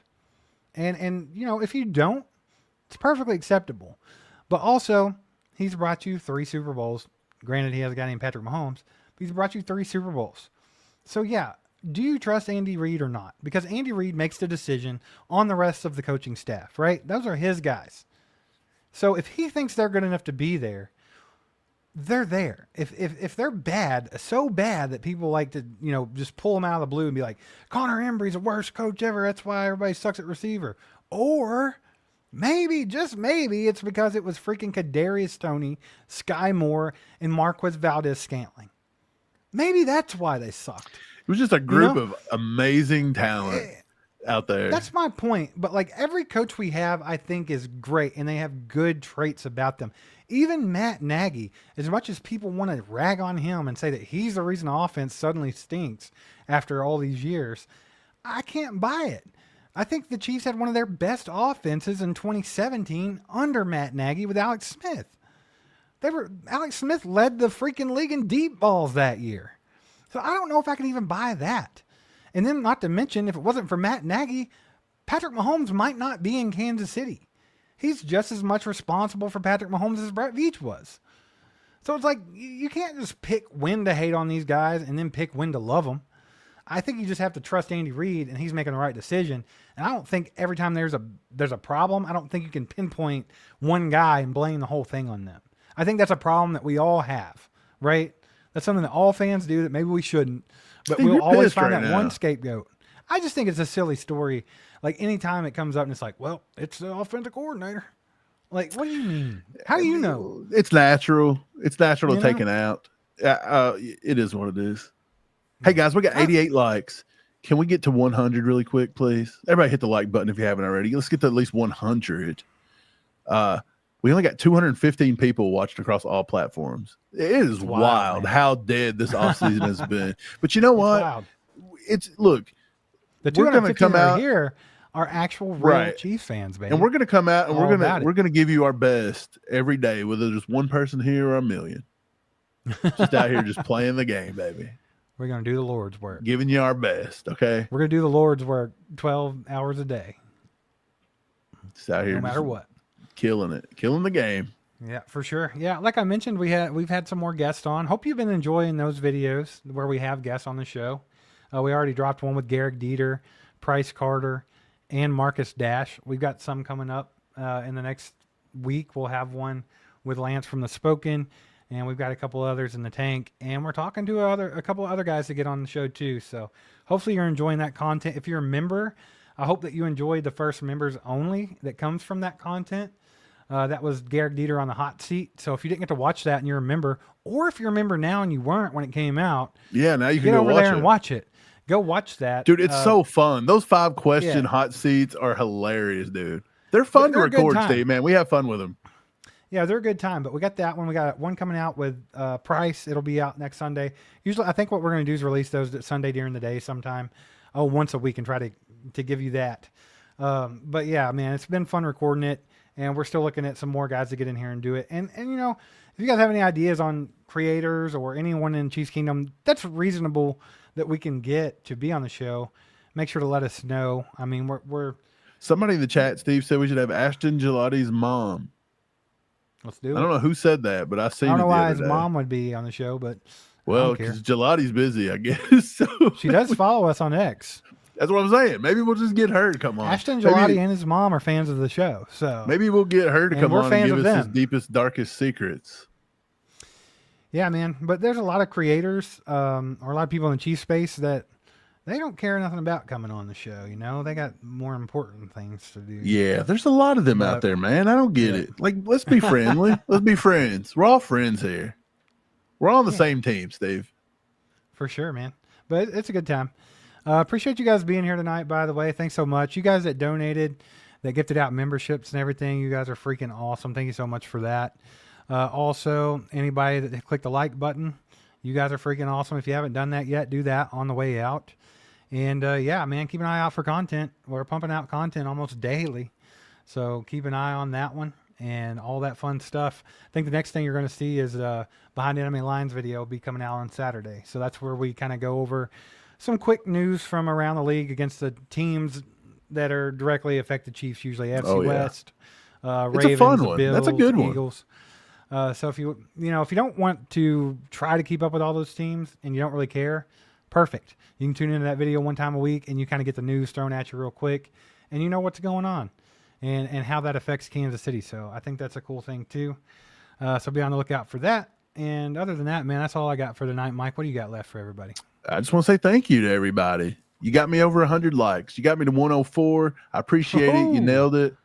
And you know, if you don't, it's perfectly acceptable. But also, he's brought you 3 Super Bowls. Granted, he has a guy named Patrick Mahomes, but he's brought you 3 Super Bowls. So yeah, do you trust Andy Reid or not? Because Andy Reid makes the decision on the rest of the coaching staff, right? Those are his guys. So if he thinks they're good enough to be there, they're there. If they're bad, so bad that people like to, you know, just pull them out of the blue and be like, Connor Embry's the worst coach ever. That's why everybody sucks at receiver. Or maybe, just maybe, it's because it was freaking Kadarius Toney, Sky Moore, and Marquez Valdez-Scantling. Maybe that's why they sucked. It was just a group of amazing talent out there. That's my point. But like every coach we have, I think is great, and they have good traits about them. Even Matt Nagy, as much as people want to rag on him and say that he's the reason the offense suddenly stinks after all these years, I can't buy it. I think the Chiefs had one of their best offenses in 2017 under Matt Nagy with Alex Smith. Alex Smith led the freaking league in deep balls that year. So I don't know if I can even buy that. And then not to mention, if it wasn't for Matt Nagy, Patrick Mahomes might not be in Kansas City. He's just as much responsible for Patrick Mahomes as Brett Veach was. So it's like, you can't just pick when to hate on these guys and then pick when to love them. I think you just have to trust Andy Reid, and he's making the right decision. And I don't think every time there's a problem, I don't think you can pinpoint one guy and blame the whole thing on them. I think that's a problem that we all have, right? That's something that all fans do that maybe we shouldn't. But Steve, we'll always find right that now. one scapegoat. I just think it's a silly story. Like anytime it comes up and it's like, well, it's the offensive coordinator. Like, what do you mean? How do you know? It's natural. It's natural You to know? take it out. It is what it is. Hey guys, we got 88 likes. Can we get to 100 really quick, please? Everybody hit the like button if you haven't already. Let's get to at least 100. We only got 215 people watching across all platforms. It is wild how dead this offseason has been. But you know what? Wild. Look, The we're gonna 215 come that are out here are actual real Right. Chiefs fans, baby. and we're gonna come out and All about it. we're gonna give you our best every day, whether there's one person here or a million. Just out here just playing the game, baby. We're going to do the Lord's work. Giving you our best, okay? We're going to do the Lord's work 12 hours a day, Just out here no matter just what. killing it, killing the game. Yeah, for sure. Yeah, like I mentioned, we've had some more guests on. Hope you've been enjoying those videos where we have guests on the show. We already dropped one with Garrick Dieter, Price Carter, and Marcus Dash. We've got some coming up in the next week. We'll have one with Lance from The Spoken, and we've got a couple others in the tank. And we're talking to a couple other guys to get on the show too. So hopefully you're enjoying that content. If you're a member, I hope that you enjoyed the first members only that comes from that content. That was Garrick Dieter on the hot seat. So if you didn't get to watch that and you're a member, or if you're a member now and you weren't when it came out, yeah, now you can get go over watch there it. and watch it. Go watch that, Dude. It's so fun. Those 5-question Yeah. hot seats are hilarious, dude. They're fun They're a to good record, time. Steve. Man, we have fun with them. Yeah, they're a good time. But we got that one. We got one coming out with Price. It'll be out next Sunday. Usually, I think what we're going to do is release those Sunday during the day sometime. Once a week, and try to give you that. But yeah, man, it's been fun recording it, and we're still looking at some more guys to get in here and do it. And you know, if you guys have any ideas on creators or anyone in Chiefs Kingdom that's reasonable that we can get to be on the show, make sure to let us know. I mean, we're Somebody in the chat, Steve, said we should have Ashton Gelati's mom. let's do it. I don't know who said that, but I seen I don't it know the why other his day. mom would be on the show, but Well, I don't care. because Gelati's busy, I guess. So She does follow us on X. that's what I'm saying. Maybe we'll just get her to come on. Ashton Gelati maybe, and his mom are fans of the show, so maybe we'll get her to And come we're on fans and give of us his them. deepest, darkest secrets. yeah, man. But there's a lot of creators or a lot of people in the Chief space that they don't care nothing about coming on the show. You know, they got more important things to do. Yeah, there's a lot of them out there, man. I don't get it. Like, let's be friendly. Let's be friends. We're all friends here. We're all on the same team, Steve. For sure, man. But it's a good time. Appreciate you guys being here tonight, by the way. Thanks so much. You guys that donated, that gifted out memberships and everything, you guys are freaking awesome. Thank you so much for that. Also, anybody that clicked the like button, you guys are freaking awesome. If you haven't done that yet, do that on the way out. And yeah, man, keep an eye out for content. We're pumping out content almost daily. So keep an eye on that one and all that fun stuff. I think the next thing you're going to see is Behind Enemy Lines video will be coming out on Saturday. So that's where we kind of go over some quick news from around the league against the teams that are directly affected Chiefs, usually AFC West, Ravens, it's a fun one. Bills, That's a good one. Eagles. So if you don't want to try to keep up with all those teams and you don't really care, perfect. You can tune into that video one time a week and you kind of get the news thrown at you real quick and you know what's going on and how that affects Kansas City. So I think that's a cool thing too. So be on the lookout for that. And other than that, man, that's all I got for tonight. Mike, what do you got left for everybody? I just want to say thank you to everybody. You got me over 100 likes. You got me to 104. I appreciate it. You nailed it.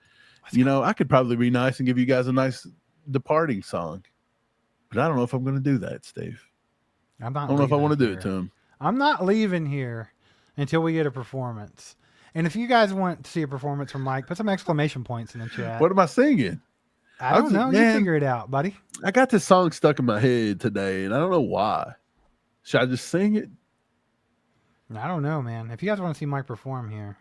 You know, I could probably be nice and give you guys a nice departing song, but I don't know if I'm going to do that, Steve. I don't know if I want to do it to him. I'm not leaving here until we get a performance. And if you guys want to see a performance from Mike, put some exclamation points in the chat. What am I singing? I don't know. You figure it out, buddy. I got this song stuck in my head today, and I don't know why. Should I just sing it? I don't know, man. If you guys want to see Mike perform here,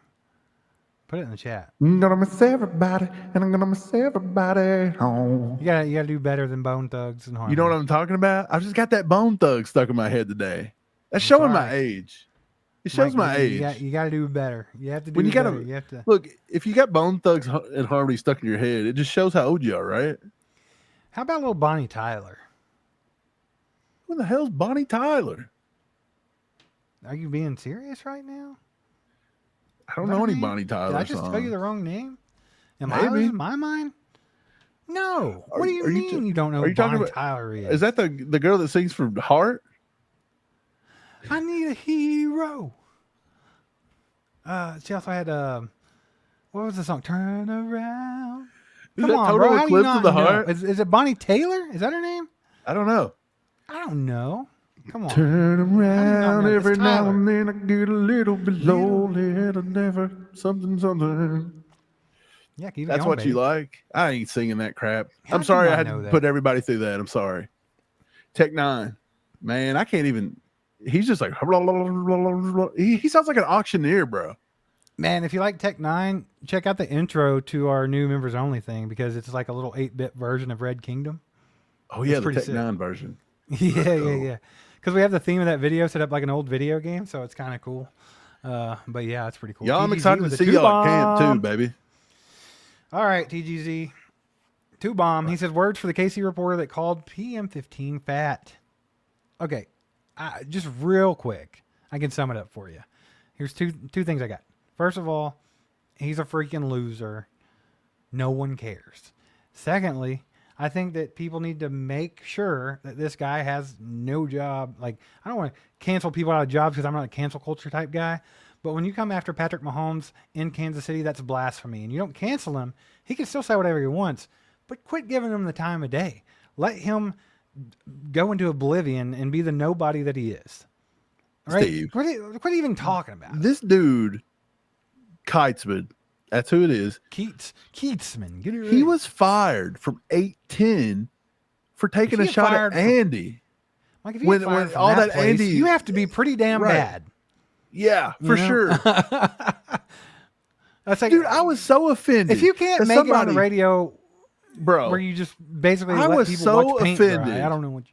put it in the chat. I'm gonna miss everybody, and I'm gonna miss everybody. Oh. You gotta do better than Bone Thugs and Harmony. You know what I'm talking about? I just got that Bone Thug stuck in my head today. That's showing my age. It shows Mike, my age. You gotta do better. You have to do When you better. gotta You have to look. If you got Bone Thugs and Harmony stuck in your head, it just shows how old you are, right? How about little Bonnie Tyler? Who the hell's Bonnie Tyler? Are you being serious right now? I don't know any Bonnie Tyler Did I just songs. tell you the wrong name? Am I Maybe. losing my mind? No. What do you mean you don't know are who you talking Bonnie about- Tyler is? Is that the girl that sings for Heart? I need a hero. She also had what was the song? Turn around. Is Come that on, Total bro. How do you Eclipse not of the know? Heart? Is it Bonnie Taylor? Is that her name? I don't know. I don't know. Come on. Turn around know? It's every now Tyler. and then I get a little bit lonely and I never something. Yeah, keep it That's going, what baby. you like? I ain't singing that crap. How I'm do sorry you I not had know to that? put everybody through that. I'm sorry. Tech Nine. Man, I can't even. He's just like. He sounds like an auctioneer, bro. Man, if you like Tech 9, check out the intro to our new members only thing because it's like a little 8-bit version of Red Kingdom. Oh, yeah, the pretty Tech sick. 9 version. Yeah. Because we have the theme of that video set up like an old video game, so it's kind of cool. But yeah, it's pretty cool. Y'all, I'm TGZ excited to with see the y'all at camp, two-bomb. too, baby. All right, TGZ. Two bomb. He says words for the KC reporter that called PM15 fat. Okay, just real quick, I can sum it up for you. Here's two things I got. First of all, he's a freaking loser. No one cares. Secondly, I think that people need to make sure that this guy has no job. Like, I don't want to cancel people out of jobs because I'm not a cancel culture type guy. But when you come after Patrick Mahomes in Kansas City, that's blasphemy. And you don't cancel him. He can still say whatever he wants. But quit giving him the time of day. Let him go into oblivion and be the nobody that he is. All right? Steve. Quit even talking about it. This dude, Keitzman, that's who it is. Keatsman. Get it right. He was fired from 8-10 for taking a shot at Andy. Like, if you get fired from all that place, Andy, you have to be pretty damn bad. Yeah, for sure. That's like, dude, I was so offended. If you can't make it on the radio, bro, where you just basically I let was people so watch paint offended. dry. I don't know what.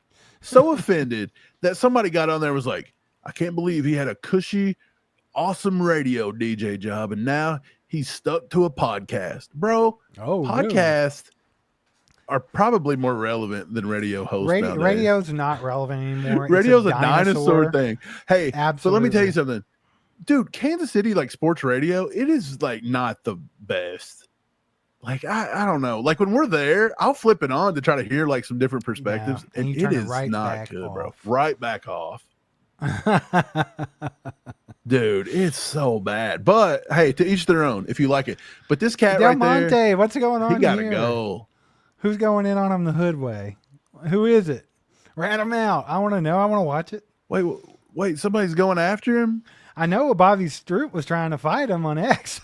So offended that somebody got on there and was like, I can't believe he had a cushy, awesome radio DJ job, and now he's stuck to a podcast. Bro, podcasts are probably more relevant than radio hosts nowadays. Radio's not relevant anymore. Radio's a dinosaur thing. Hey, absolutely. So let me tell you something. Dude, Kansas City, like sports radio, it is like not the best. Like, I don't know. Like when we're there, I'll flip it on to try to hear like some different perspectives. Yeah, and it is not good, bro. Right back off. Dude, it's so bad. But hey, to each their own if you like it. But this cat right there, what's going on? He gotta go. Who's going in on him the hood way? Who is it? Rat him out. I want to know. I want to watch it. Wait, somebody's going after him? I know Bobby Stroop was trying to fight him on X.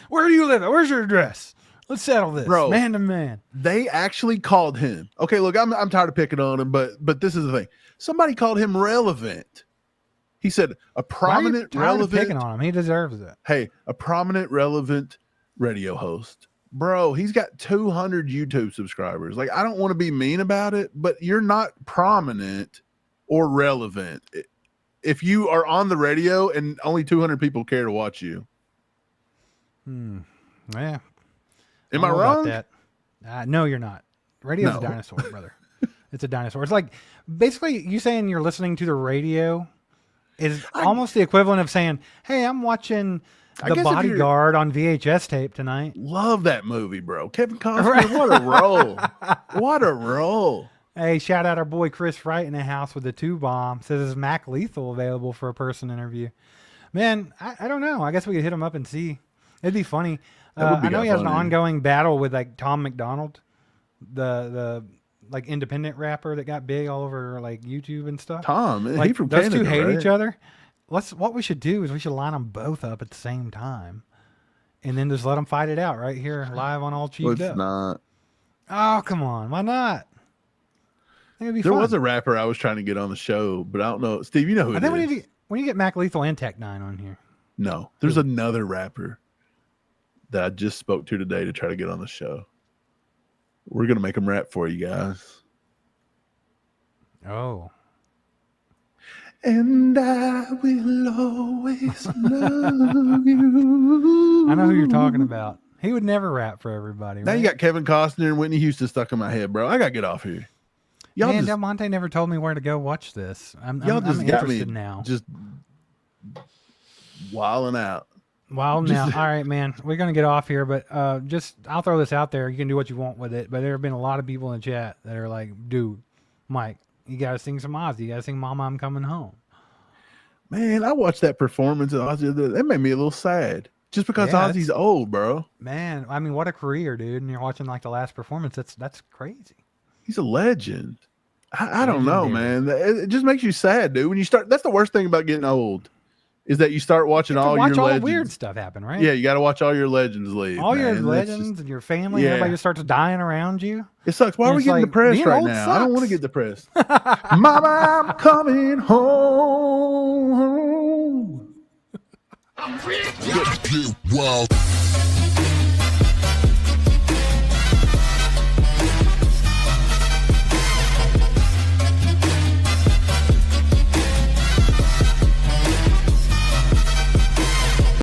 Where do you live at? Where's your address? Let's settle this, bro. Man to man. They actually called him. Okay, look, I'm tired of picking on him, but this is the thing. Somebody called him relevant. He said a prominent, relevant. Picking on him, he deserves it. Hey, a prominent, relevant radio host, bro. He's got 200 YouTube subscribers. Like, I don't want to be mean about it, but you're not prominent or relevant if you are on the radio and only 200 people care to watch you. Yeah. Am I wrong? About that? No, you're not. Radio's a dinosaur, brother. It's a dinosaur. It's like basically you saying you're listening to the radio is almost the equivalent of saying, "Hey, I'm watching The Bodyguard on VHS tape tonight." Love that movie, bro. Kevin Costner, what a role! What a role! Hey, shout out our boy Chris Wright in the house with the 2-bomb. Says, is Mac Lethal available for a person interview? Man, I don't know. I guess we could hit him up and see. It'd be funny. I know he has an ongoing battle with like Tom McDonald, the like independent rapper that got big all over like YouTube and stuff. Tom, like, he from those Canada, two hate right? each other. What we should do is we should line them both up at the same time, and then just let them fight it out right here live on All Cheaped Up. Not. Oh, come on, why not? I think it'd be there fun. Was a rapper I was trying to get on the show, but I don't know. Steve, you know who it is. When you get Mac Lethal and Tech 9 on here. No, there's another rapper that I just spoke to today to try to get on the show. We're going to make them rap for you guys. Oh. And I will always love you. I know who you're talking about. He would never rap for everybody. Now right? you got Kevin Costner and Whitney Houston stuck in my head, bro. I got to get off here. Y'all Man, Del Monte never told me where to go watch this. I'm interested now. Just wilding out. Wild now. All right, man. We're going to get off here, but I'll throw this out there. You can do what you want with it. But there have been a lot of people in the chat that are like, dude, Mike, you got to sing some Ozzy. You got to sing Mama, I'm Coming Home. Man, I watched that performance of Ozzy. That made me a little sad. Just because Ozzy's old, bro. Man, I mean, what a career, dude. And you're watching like the last performance. That's crazy. He's a legend. I don't know, man. It just makes you sad, dude. When you start, that's the worst thing about getting old, is that you start watching all your legends. The weird stuff happen, right? Yeah, you got to watch all your legends leave. All your legends and your family, everybody just starts dying around you. It sucks. Why are we getting depressed right now? I don't want to get depressed. Mama, I'm coming home. I'm ready. Wild.